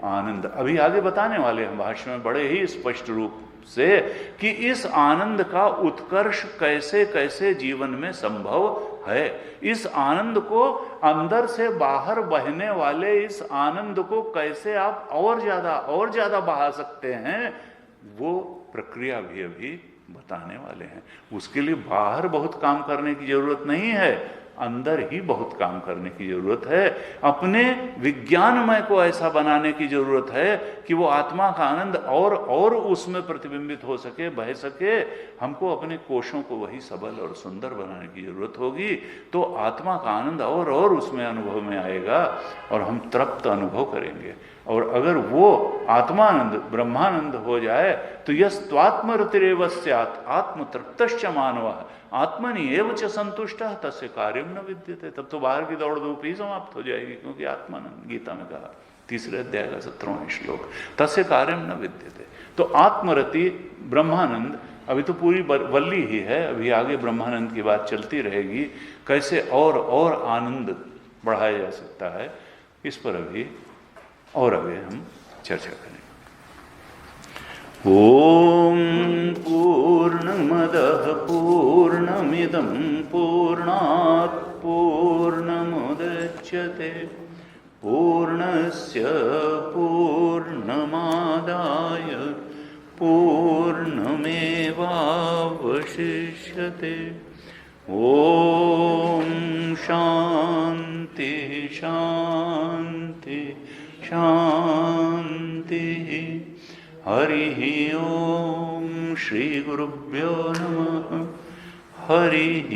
आनंद, अभी आगे बताने वाले हैं भाष्य में बड़े ही स्पष्ट रूप से कि इस आनंद का उत्कर्ष कैसे कैसे जीवन में संभव है। इस आनंद को अंदर से बाहर बहने वाले इस आनंद को कैसे आप और ज्यादा बहा सकते हैं, वो प्रक्रिया भी अभी बताने वाले हैं। उसके लिए बाहर बहुत काम करने की जरूरत नहीं है, अंदर ही बहुत काम करने की जरूरत है। अपने विज्ञानमय को ऐसा बनाने की जरूरत है कि वो आत्मा का आनंद और उसमें प्रतिबिंबित हो सके, बह सके। हमको अपने कोशों को वही सबल और सुंदर बनाने की जरूरत होगी, तो आत्मा का आनंद और उसमें अनुभव में आएगा और हम तृप्त अनुभव करेंगे। और अगर वो आत्मानंद ब्रह्मानंद हो जाए तो यस्त्वात्मरतिरेव स्यात् आत्मतृप्तश्च मानवः आत्मनि एव च संतुष्टः तस्य कार्यं न विद्यते। तब तो बाहर की दौड़ धूप ही समाप्त हो जाएगी, क्योंकि आत्मानंद गीता में कहा 3 अध्याय का 17वां श्लोक, तस्य कार्यं न विद्यते। तो आत्मरति ब्रह्मानंद अभी तो पूरी वल्ली ही है, अभी आगे ब्रह्मानंद की बात चलती रहेगी, कैसे और आनंद बढ़ाया जा सकता है, इस पर अभी और आगे हम चर्चा करेंगे। ओम पूर्णमदः पूर्णमिदं पूर्णात् पूर्णमुदच्यते पूर्णस्य पूर्णमादाय पूर्णमेवावशिष्यते। ओम शांति शांति शांति। हरिः ओम श्री गुरुभ्यो नमः। हरिः